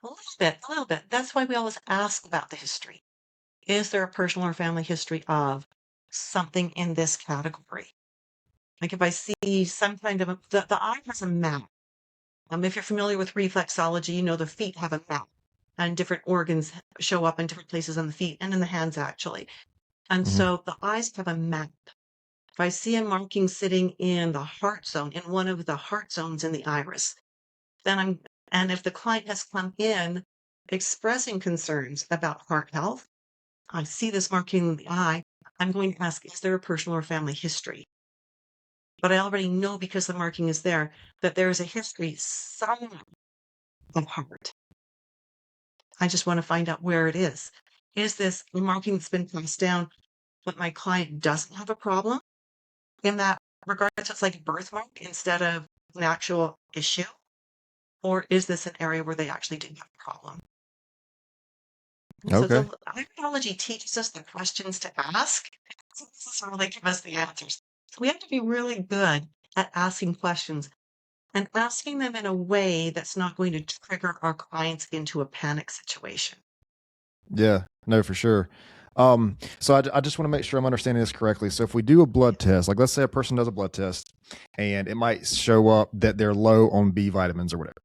A little bit, a little bit. That's why we always ask about the history. Is there a personal or family history of something in this category? Like if I see some kind of the eye has a map. If you're familiar with reflexology, you know the feet have a map and different organs show up in different places on the feet and in the hands actually. And Hmm. so the eyes have a map. If I see a marking sitting in the heart zone, in one of the heart zones in the iris, and if the client has come in expressing concerns about heart health, I see this marking in the eye, I'm going to ask, is there a personal or family history? But I already know because the marking is there that there is a history somewhere of heart. I just want to find out where it is. Is this a marking that's been passed down, but my client doesn't have a problem in that regard? So it's like a birthmark instead of an actual issue? Or is this an area where they actually do have a problem? And so the Okay. iridology teaches us the questions to ask. So this is how they give us the answers. So we have to be really good at asking questions and asking them in a way that's not going to trigger our clients into a panic situation. Yeah. No, for sure. So I just want to make sure I'm understanding this correctly. So if we do a blood test, like let's say a person does a blood test and it might show up that they're low on B vitamins or whatever.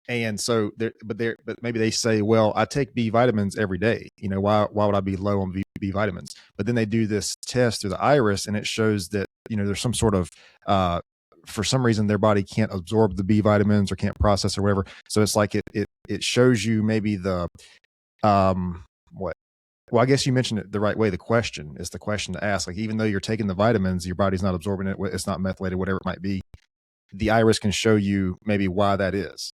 And so but maybe they say, well, I take B vitamins every day. You know, why would I be low on B vitamins? But then they do this test through the iris and it shows that, you know, there's some sort of, for some reason their body can't absorb the B vitamins or can't process or whatever. So it's like it shows you maybe the, what, well, I guess you mentioned it the right way. The question is the question to ask. Like, even though you're taking the vitamins, your body's not absorbing it. It's not methylated, whatever it might be. The iris can show you maybe why that is.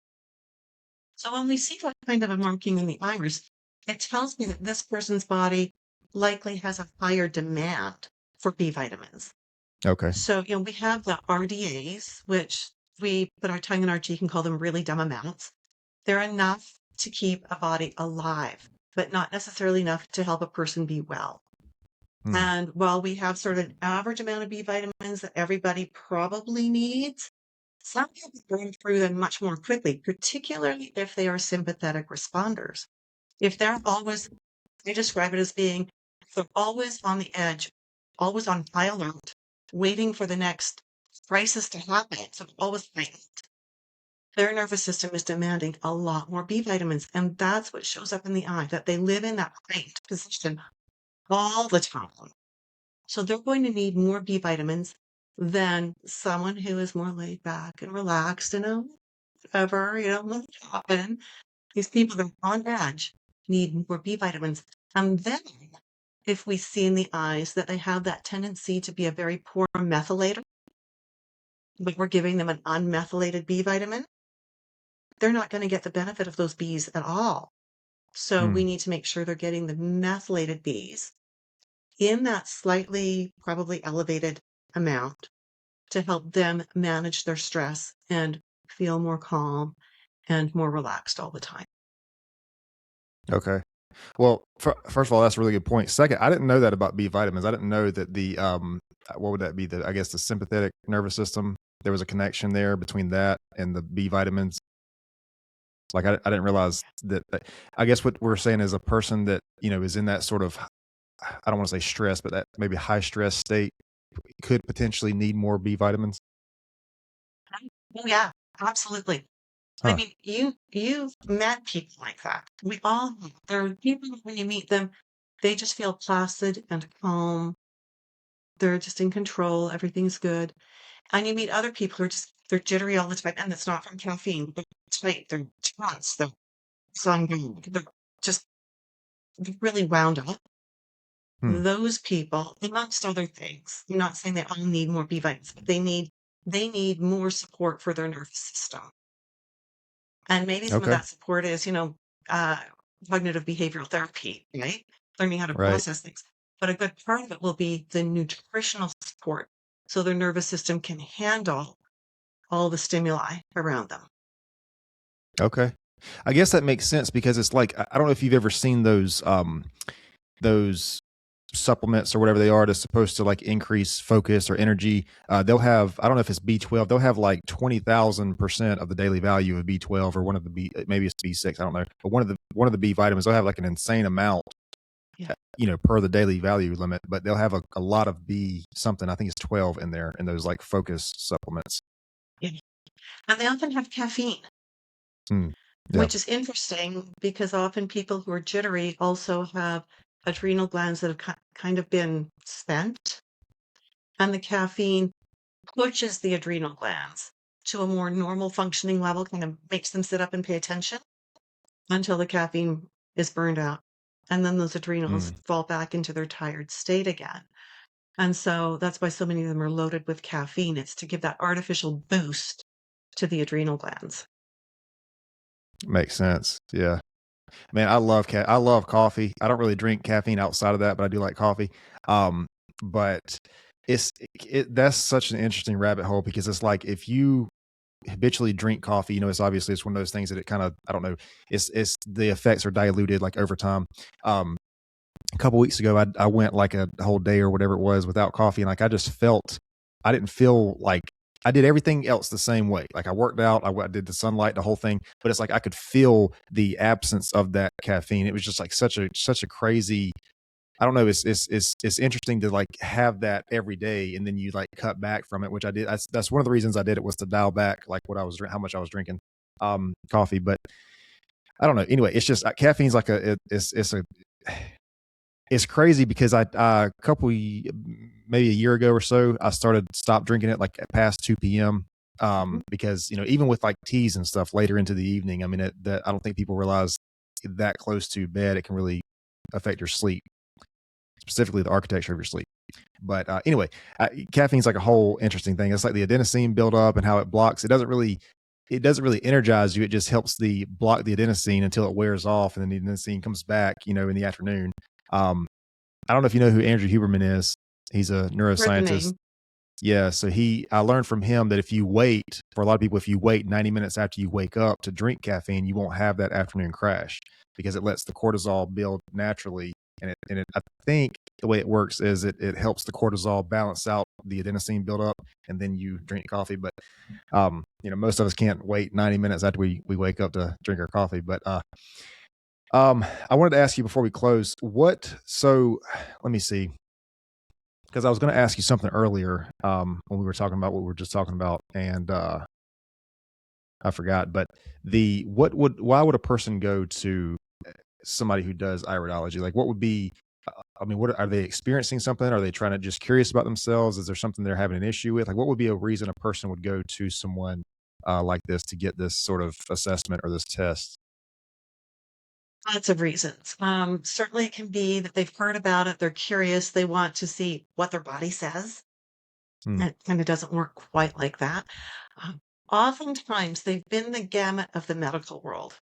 So when we see that kind of a marking in the iris, it tells me that this person's body likely has a higher demand for B vitamins. Okay. So, we have the RDAs, which we put our tongue in our cheek and call them really dumb amounts. They're enough to keep a body alive, but not necessarily enough to help a person be well. Hmm. And while we have sort of an average amount of B vitamins that everybody probably needs, some people burn through them much more quickly, particularly if they are sympathetic responders. If they're always, I describe it as being, if they're always on the edge, always on high alert, waiting for the next crisis to happen, so always heightened, their nervous system is demanding a lot more B vitamins. And that's what shows up in the eye, that they live in that heightened position all the time. So they're going to need more B vitamins than someone who is more laid back and relaxed and whatever, let it happen. These people that are on edge need more B vitamins. And then if we see in the eyes that they have that tendency to be a very poor methylator, but we're giving them an unmethylated B vitamin, they're not going to get the benefit of those Bs at all. So we Hmm. need to make sure they're getting the methylated Bs in that slightly probably elevated amount to help them manage their stress and feel more calm and more relaxed all the time. Okay. Well, first of all, that's a really good point. Second, I didn't know that about B vitamins. I didn't know that the what would that be? The I guess the sympathetic nervous system. There was a connection there between that and the B vitamins. Like I didn't realize that. I guess what we're saying is a person that is in that sort of, I don't want to say stress, but that maybe high stress state could potentially need more B vitamins. Oh yeah, absolutely. I Huh. mean, you've met people like that. We all have. There are people that when you meet them, they just feel placid and calm. They're just in control. Everything's good. And you meet other people who are just they're jittery all the time, and it's not from caffeine. They're tight. They're tense. They're sunburned. They're just really wound up. Hmm. Those people, amongst other things, I'm not saying they all need more B vitamins, but they need more support for their nervous system. And maybe some of Okay. that support is, uh, cognitive behavioral therapy, right? Learning how to Right. process things. But a good part of it will be the nutritional support so their nervous system can handle all the stimuli around them. Okay. I guess that makes sense because it's like I don't know if you've ever seen those supplements or whatever they are that's supposed to like increase focus or energy. They'll have, I don't know if it's B12, they'll have like 20,000% of the daily value of B12 or one of the maybe it's B6, I don't know, but one of the B vitamins, they'll have like an insane amount, Yeah. per the daily value limit, but they'll have a lot of B something, I think it's 12 in there in those like focus supplements. Yeah. And they often have caffeine, Hmm. Yeah. which is interesting because often people who are jittery also have adrenal glands that have kind of been spent. And the caffeine pushes the adrenal glands to a more normal functioning level, kind of makes them sit up and pay attention until the caffeine is burned out. And then those adrenals Hmm. fall back into their tired state again. And so that's why so many of them are loaded with caffeine. It's to give that artificial boost to the adrenal glands. Makes sense. Yeah. Man, I love coffee. I don't really drink caffeine outside of that, but I do like coffee. Um, but it's that's such an interesting rabbit hole because it's like if you habitually drink coffee, it's obviously it's one of those things that it kind of, I don't know, it's the effects are diluted like over time. A couple weeks ago, I went like a whole day or whatever it was without coffee, and like I didn't feel like I did everything else the same way. Like I worked out, I did the sunlight, the whole thing, but it's like I could feel the absence of that caffeine. It was just like such a crazy. I don't know. It's interesting to like have that every day, and then you like cut back from it, which I did. That's one of the reasons I did it, was to dial back like what I was how much I was drinking coffee. But I don't know. Anyway, it's just caffeine's like it's crazy because a couple maybe a year ago or so, I stopped drinking it like at past 2 p.m. Mhm. Because even with like teas and stuff later into the evening, I mean that I don't think people realize that close to bed it can really affect your sleep, specifically the architecture of your sleep. But anyway, caffeine's like a whole interesting thing. It's like the adenosine buildup and how it blocks. It doesn't really energize you. It just helps the block the adenosine until it wears off, and then the adenosine comes back, in the afternoon. Um, I don't know if you know who Andrew Huberman is. He's a Heard the neuroscientist. name. Yeah, so I learned from him that for a lot of people, if you wait 90 minutes after you wake up to drink caffeine, you won't have that afternoon crash because it lets the cortisol build naturally. I think the way it works is it helps the cortisol balance out the adenosine buildup, and then you drink coffee. But most of us can't wait 90 minutes after we wake up to drink our coffee. But I wanted to ask you before we close, so let me see, because I was going to ask you something earlier when we were talking about what we were just talking about, and I forgot. But why would a person go to somebody who does iridology? Like, what would be? I mean, what are they experiencing something? Are they trying to just curious about themselves? Is there something they're having an issue with? Like, what would be a reason a person would go to someone like this to get this sort of assessment or this test? Lots of reasons. Certainly it can be that they've heard about it, they're curious, they want to see what their body says. Hmm. And it kind of doesn't work quite like that. Oftentimes they've been the gamut of the medical world.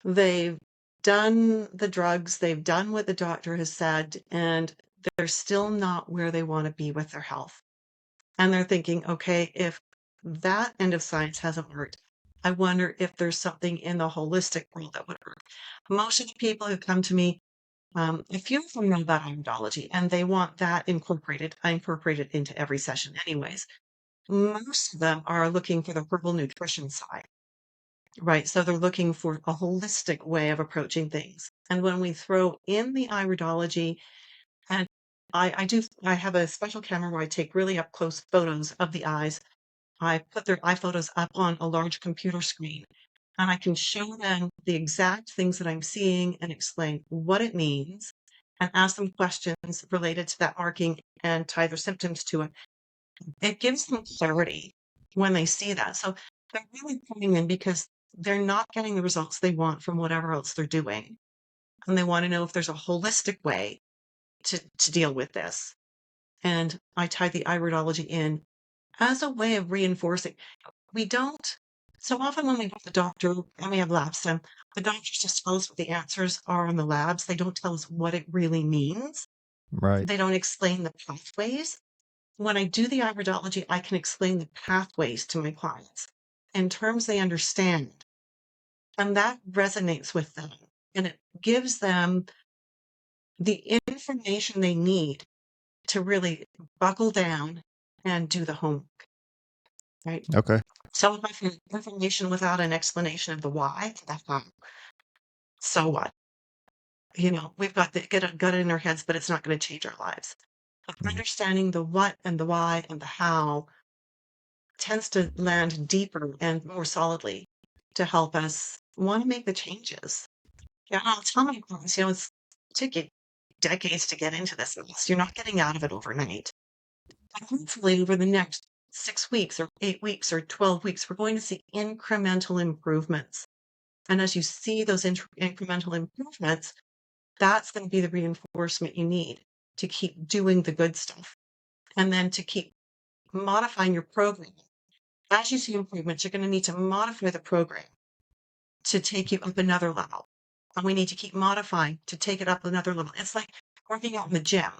They've done the drugs, they've done what the doctor has said, and they're still not where they want to be with their health. And they're thinking, okay, if that end of science hasn't worked, I wonder if there's something in the holistic world that would work. Most of the people who come to me, a few of them know about iridology and they want that incorporated. I incorporate it into every session, anyways. Most of them are looking for the herbal nutrition side, right? So they're looking for a holistic way of approaching things. And when we throw in the iridology, and I have a special camera where I take really up close photos of the eyes. I put their eye photos up on a large computer screen and I can show them the exact things that I'm seeing and explain what it means and ask them questions related to that marking and tie their symptoms to it. It gives them clarity when they see that. So they're really coming in because they're not getting the results they want from whatever else they're doing. And they want to know if there's a holistic way to deal with this. And I tie the iridology in as a way of reinforcing. We don't so often when we go to the doctor and we have labs done, the doctors just tell us what the answers are in the labs. They don't tell us what it really means. Right. They don't explain the pathways. When I do the iridology, I can explain the pathways to my clients in terms they understand. And that resonates with them. And it gives them the information they need to really buckle down and do the homework, right? Okay. So if I have information without an explanation of the why, the how, so what? We've got it in our heads, but it's not going to change our lives. But Mhm. understanding the what and the why and the how tends to land deeper and more solidly to help us want to make the changes. Yeah, I'll tell my clients, it's took you decades to get into this mess. You're not getting out of it overnight. But hopefully over the next 6 weeks or 8 weeks or 12 weeks, we're going to see incremental improvements. And as you see those incremental improvements, that's going to be the reinforcement you need to keep doing the good stuff and then to keep modifying your program. As you see improvements, you're going to need to modify the program to take you up another level. And we need to keep modifying to take it up another level. It's like working out in the gym.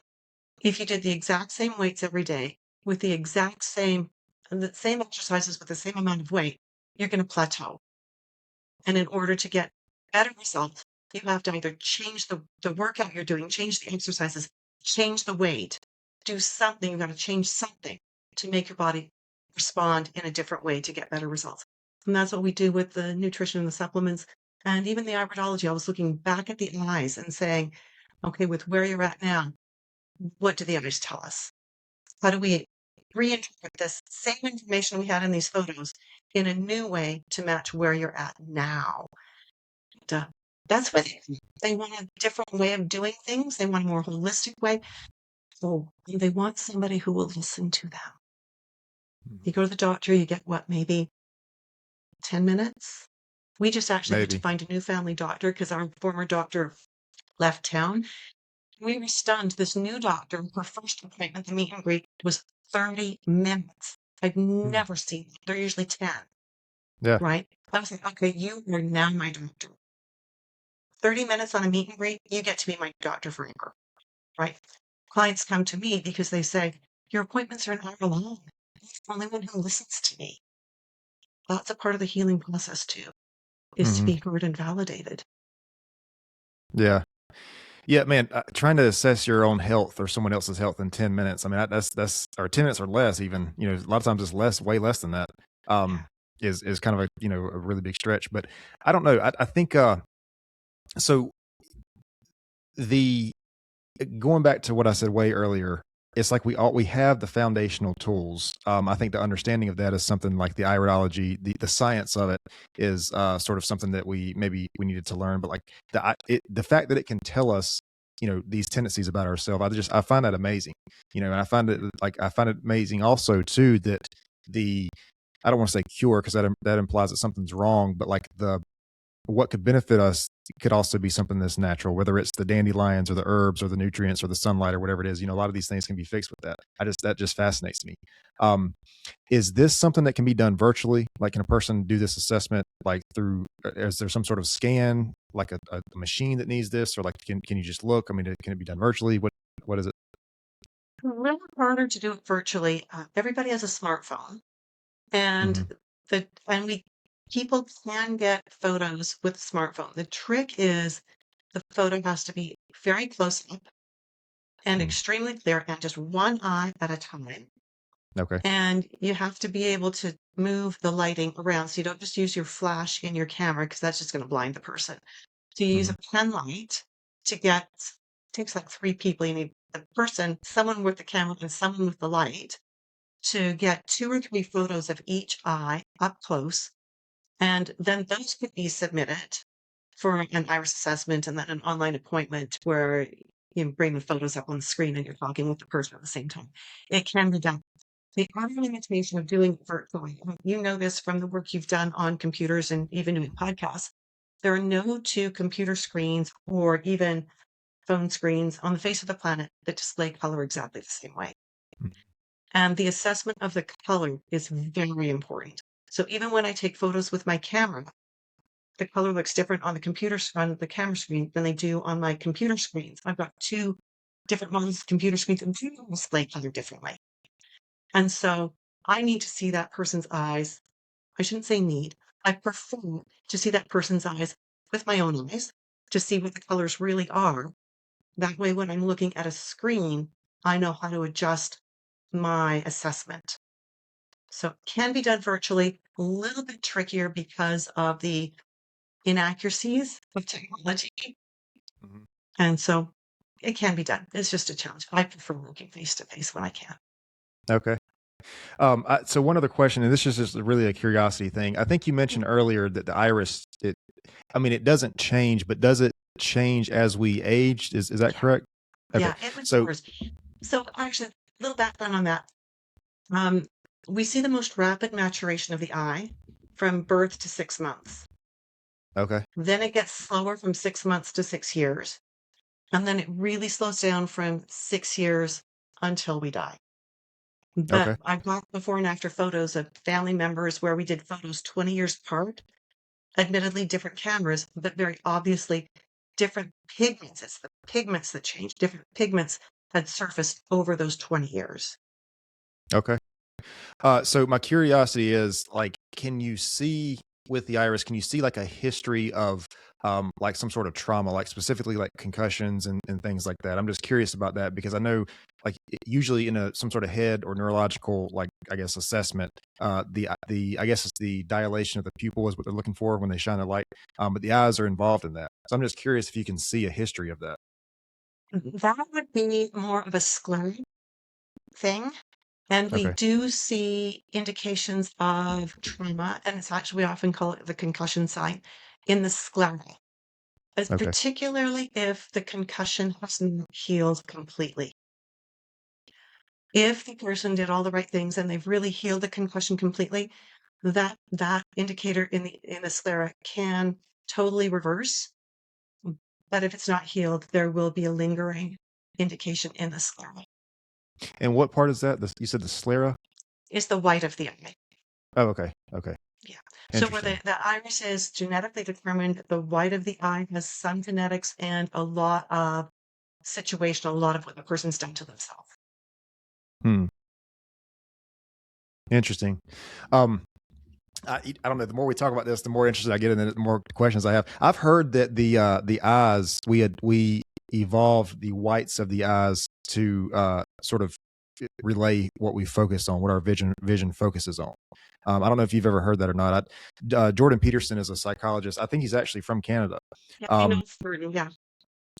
If you did the exact same weights every day with the exact same the same exercises with the same amount of weight, you're going to plateau. And in order to get better results, you have to either change the workout you're doing, change the exercises, change the weight, do something. You've got to change something to make your body respond in a different way to get better results. And that's what we do with the nutrition and the supplements. And even the iridology, I was looking back at the eyes and saying, okay, with where you're at now, what do the eyes tell us? How do we reinterpret this same information we had in these photos in a new way to match where you're at now? And, that's what they want, a different way of doing things. They want a more holistic way. So they want somebody who will listen to them. You go to the doctor, you get what, maybe 10 minutes? We just actually had to Maybe. find a new family doctor because our former doctor left town. We were stunned. This new doctor, her first appointment, the meet and greet, was 30 minutes. I've Hmm. never seen that. They're usually 10, Yeah. right? I was like, okay, you are now my doctor. 30 minutes on a meet and greet, you get to be my doctor forever, right? Clients come to me because they say, your appointments are an hour long. You're the only one who listens to me. That's a part of the healing process too, is to Hmm. be heard and validated. Yeah. Yeah, man. Trying to assess your own health or someone else's health in 10 minutes. I mean, that's or 10 minutes or less. Even a lot of times it's less, way less than that. Yeah. Is kind of a a really big stretch. But I don't know. I think so. The Going back to what I said way earlier, it's like we have the foundational tools. I think the understanding of that is something like the iridology, the science of it is sort of something that we needed to learn. But like the fact that it can tell us, these tendencies about ourselves, I find that amazing. And I find it amazing also too that the I don't want to say cure because that implies that something's wrong, but like the what could benefit us could also be something that's natural, whether it's the dandelions or the herbs or the nutrients or the sunlight or whatever it is. A lot of these things can be fixed with that. That just fascinates me. Um, is this something that can be done virtually? Like, can a person do this assessment like through? Is there some sort of scan, like a machine that needs this, or like can you just look? I mean, can it be done virtually? What is it? A little harder to do it virtually. Everybody has a smartphone, and Hmm. we people can get photos with a smartphone. The trick is the photo has to be very close up and Mm. extremely clear and just one eye at a time. Okay. And you have to be able to move the lighting around. So you don't just use your flash in your camera because that's just going to blind the person. So you use Hmm. a pen light to get, takes like three people. You need the person, someone with the camera, and someone with the light to get two or three photos of each eye up close. And then those could be submitted for an iris assessment and then an online appointment where you bring the photos up on the screen and you're talking with the person at the same time. It can be done. The other limitation of doing it virtually, you know this from the work you've done on computers and even doing podcasts, there are no two computer screens or even phone screens on the face of the planet that display color exactly the same way. And the assessment of the color is very important. So even when I take photos with my camera, the color looks different on on the camera screen than they do on my computer screens. I've got two different models of computer screens and two display color differently. And so I need to see that person's eyes. I shouldn't say need. I prefer to see that person's eyes with my own eyes to see what the colors really are. That way, when I'm looking at a screen, I know how to adjust my assessment. So it can be done virtually, a little bit trickier because of the inaccuracies of technology. Hmm. And so it can be done. It's just a challenge. I prefer working face to face when I can. Okay. So one other question, and this is just really a curiosity thing. I think you mentioned earlier that the iris, I mean, it doesn't change, but does it change as we age? Is that Yeah. correct? Okay. Yeah, it So, matures. So actually, a little background on that. Um, we see the most rapid maturation of the eye from birth to 6 months. okay. Then it gets slower from 6 months to 6 years. And then it really slows down from 6 years until we die. But Okay. I've got before and after photos of family members where we did photos 20 years apart, admittedly different cameras, but very obviously different pigments. It's the pigments that change. Different pigments had surfaced over those 20 years. Okay. So my curiosity is like, can you see with the iris, can you see like a history of like some sort of trauma, like specifically like concussions and things like that? I'm just curious about that because I know like usually in a some sort of head or neurological like I guess assessment, the I guess it's the dilation of the pupil is what they're looking for when they shine a light. But the eyes are involved in that. So I'm just curious if you can see a history of that. That would be more of a sclerotic thing. And we Okay. do see indications of trauma, and it's actually, we often call it the concussion site in the sclera, Okay. particularly if the concussion hasn't healed completely. If the person did all the right things and they've really healed the concussion completely, that indicator in the sclera can totally reverse. But if it's not healed, there will be a lingering indication in the sclera. And what part is that? You said the sclera? Is the white of the eye. Oh, okay. Okay. Yeah. So where Interesting. the iris is genetically determined, the white of the eye has some genetics and a lot of situational, a lot of what the person's done to themselves. Hmm. Interesting. Um, I don't know. The more we talk about this, the more interested I get in it, the more questions I have. I've heard that the eyes we evolved the whites of the eyes to sort of relay what we focus on, what our vision focuses on. I don't know if you've ever heard that or not. Jordan Peterson is a psychologist. I think he's actually from Canada. Yeah, I know Um, certain, yeah.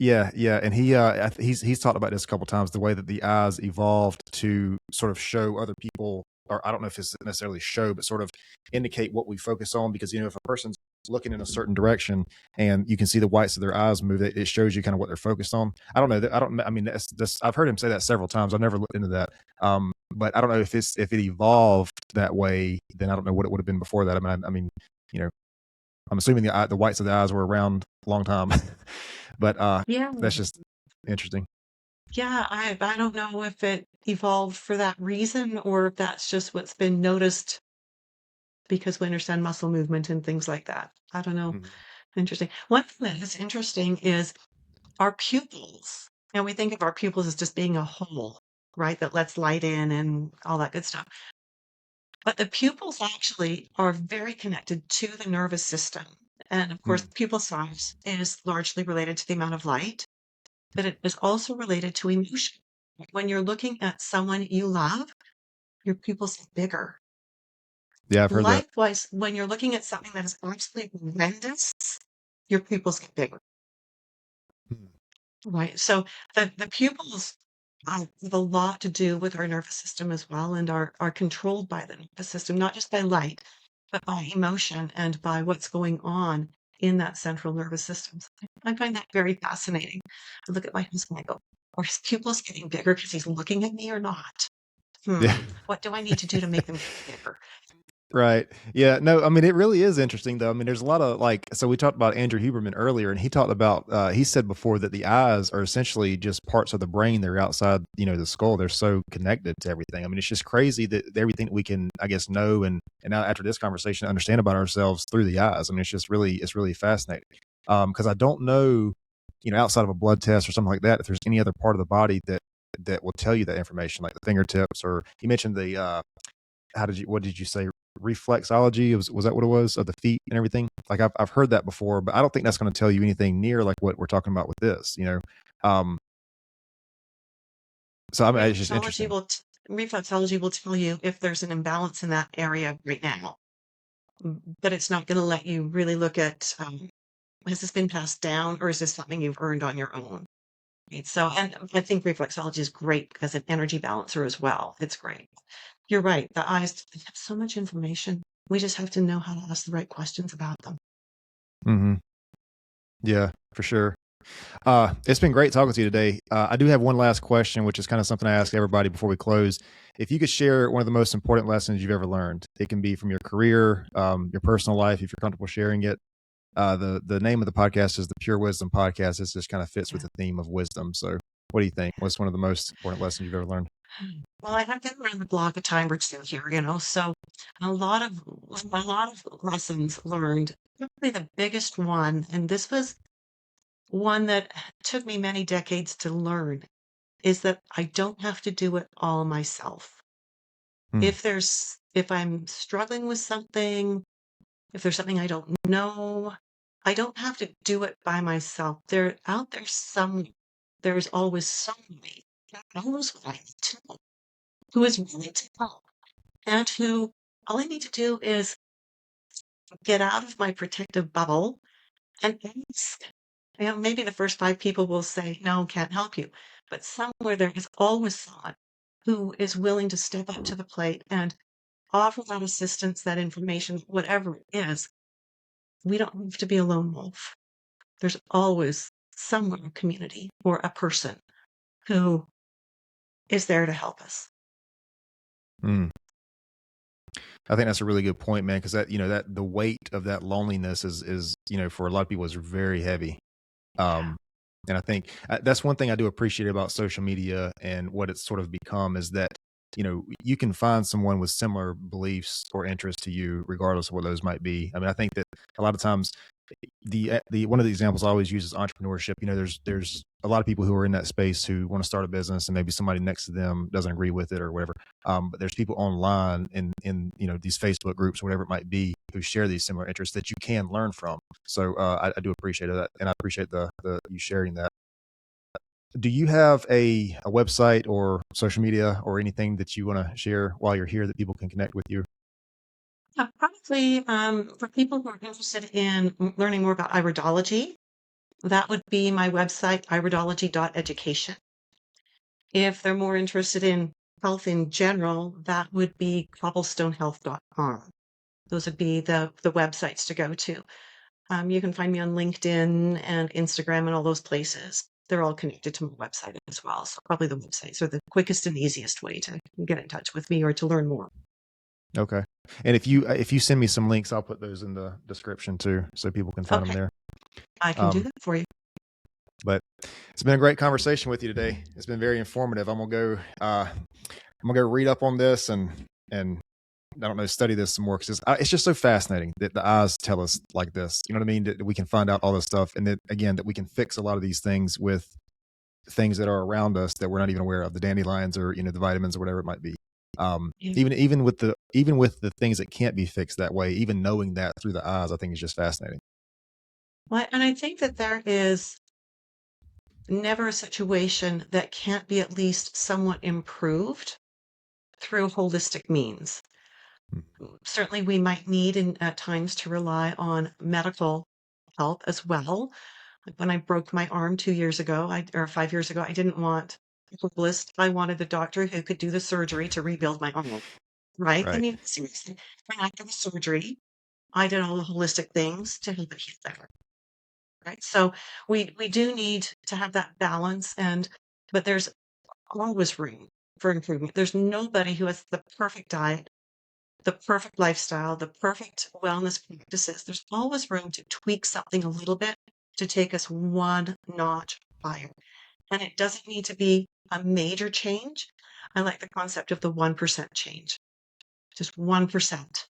yeah, yeah, and he's talked about this a couple times. The way that the eyes evolved to sort of show other people, or I don't know if it's necessarily show, but sort of indicate what we focus on. Because if a person's looking in a certain direction and you can see the whites of their eyes move, it shows you kind of what they're focused on. I don't know. I don't. I mean, that's I've heard him say that several times. I've never looked into that. But I don't know if it evolved that way. Then I don't know what it would have been before that. I mean, you know, I'm assuming the whites of the eyes were around a long time, but Yeah. that's just interesting. Yeah, I don't know if it evolved for that reason or if that's just what's been noticed because we understand muscle movement and things like that. I don't know. Mhm. Interesting. One thing that is interesting is our pupils. And we think of our pupils as just being a hole, right? That lets light in and all that good stuff. But the pupils actually are very connected to the nervous system. And of course, Mm. pupil size is largely related to the amount of light, but it is also related to emotion. When you're looking at someone you love, your pupils get bigger. Yeah, I've heard that. Likewise, when you're looking at something that is absolutely horrendous, your pupils get bigger. Mm. Right. So the pupils have a lot to do with our nervous system as well and are controlled by the nervous system, not just by light, but by emotion and by what's going on in that central nervous system. So I find that very fascinating. I look at my husband, I go, are his pupils getting bigger because he's looking at me or not? Yeah. What do I need to do to make them get bigger? Right. Yeah. No, I mean, it really is interesting though. I mean, there's a lot of like, so we talked about Andrew Huberman earlier and he talked about, he said before that the eyes are essentially just parts of the brain. They're outside, the skull. They're so connected to everything. I mean, it's just crazy that everything that we can, I guess, know and now after this conversation, understand about ourselves through the eyes. I mean, it's really fascinating. Cause I don't know, outside of a blood test or something like that, if there's any other part of the body that will tell you that information, like the fingertips, or you mentioned what did you say? Reflexology was that what it was of the feet and everything? Like I've heard that before, but I don't think that's going to tell you anything near like what we're talking about with this. Um, so I mean, it's just Reflexology interesting. will reflexology will tell you if there's an imbalance in that area right now, but it's not going to let you really look at has this been passed down or is this something you've earned on your own? Right. So, and I think reflexology is great as an energy balancer as well. It's great. You're right. The eyes they have so much information. We just have to know how to ask the right questions about them. Hmm. Yeah, for sure. It's been great talking to you today. I do have one last question, which is kind of something I ask everybody before we close. If you could share one of the most important lessons you've ever learned, it can be from your career, your personal life, if you're comfortable sharing it. The name of the podcast is the Pure Wisdom Podcast. It just kind of fits with Yeah. the theme of wisdom. So, what do you think? What's one of the most important lessons you've ever learned? Well, I have been around the block a time or two here, so a lot of lessons learned. Probably the biggest one, and this was one that took me many decades to learn, is that I don't have to do it all myself. Hmm. If I'm struggling with something, if there's something I don't know, I don't have to do it by myself. They're out there somewhere. There's always somebody that knows what I need to know, who is willing to help, and who all I need to do is get out of my protective bubble and ask. Maybe the first 5 people will say, no, can't help you. But somewhere there is always someone who is willing to step up to the plate and offer that assistance, that information, whatever it is. We don't have to be a lone wolf. There's always someone, a community or a person who is there to help us. Mm. I think that's a really good point, man. Because that, that the weight of that loneliness is for a lot of people is very heavy. Yeah. And I think that's one thing I do appreciate about social media and what it's sort of become is that, you can find someone with similar beliefs or interests to you, regardless of what those might be. I mean, I think that a lot of times the one of the examples I always use is entrepreneurship. There's a lot of people who are in that space who want to start a business and maybe somebody next to them doesn't agree with it or whatever. But there's people online in these Facebook groups, whatever it might be, who share these similar interests that you can learn from. So I do appreciate that, and I appreciate the you sharing that. Do you have a website or social media or anything that you want to share while you're here that people can connect with you? Probably for people who are interested in learning more about iridology, that would be my website, iridology.education. If they're more interested in health in general, that would be cobblestonehealth.com. Those would be the websites to go to. You can find me on LinkedIn and Instagram and all those places. They're all connected to my website as well. So probably the websites are the quickest and easiest way to get in touch with me or to learn more. Okay. And if you send me some links, I'll put those in the description too, so people can find them Okay, there. I can do Um, that for you. but it's been a great conversation with you today. It's been very informative. I'm gonna go read up on this and I don't know, study this some more because it's just so fascinating that the eyes tell us like this. You know what I mean? That we can find out all this stuff, and that again, that we can fix a lot of these things with things that are around us that we're not even aware of, the dandelions or the vitamins or whatever it might be. Yeah. Even with the things that can't be fixed that way, even knowing that through the eyes, I think is just fascinating. Well, and I think that there is never a situation that can't be at least somewhat improved through holistic means. Hmm. Certainly, we might need at times to rely on medical help as well. Like when I broke my arm 2 years ago, or 5 years ago, I didn't want a herbalist. I wanted the doctor who could do the surgery to rebuild my arm. Right? I Right. mean, seriously. And after the surgery, I did all the holistic things to help it heal better. Right? So we do need to have that balance, but there's always room for improvement. There's nobody who has the perfect diet, the perfect lifestyle, the perfect wellness practices. There's always room to tweak something a little bit to take us one notch higher. And it doesn't need to be a major change. I like the concept of the 1% change, just 1%.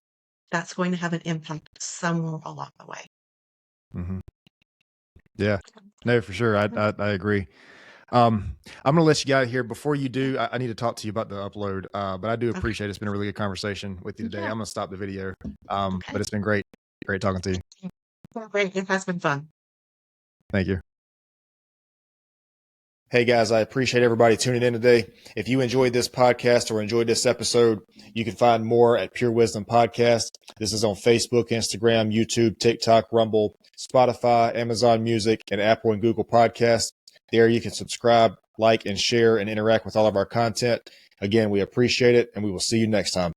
That's going to have an impact somewhere along the way. Hmm. Yeah. No, for sure. I agree. I'm gonna let you get out of here. Before you do, I need to talk to you about the upload. But I do Okay. appreciate it. It's been a really good conversation with you today. Yeah. I'm gonna stop the video. Okay. But it's been great talking to you. Well, great. It has been fun. Thank you. Hey guys, I appreciate everybody tuning in today. If you enjoyed this podcast or enjoyed this episode, you can find more at Pure Wisdom Podcast. This is on Facebook, Instagram, YouTube, TikTok, Rumble, Spotify, Amazon Music, and Apple and Google Podcasts. There you can subscribe, like, and share and interact with all of our content. Again, we appreciate it, and we will see you next time.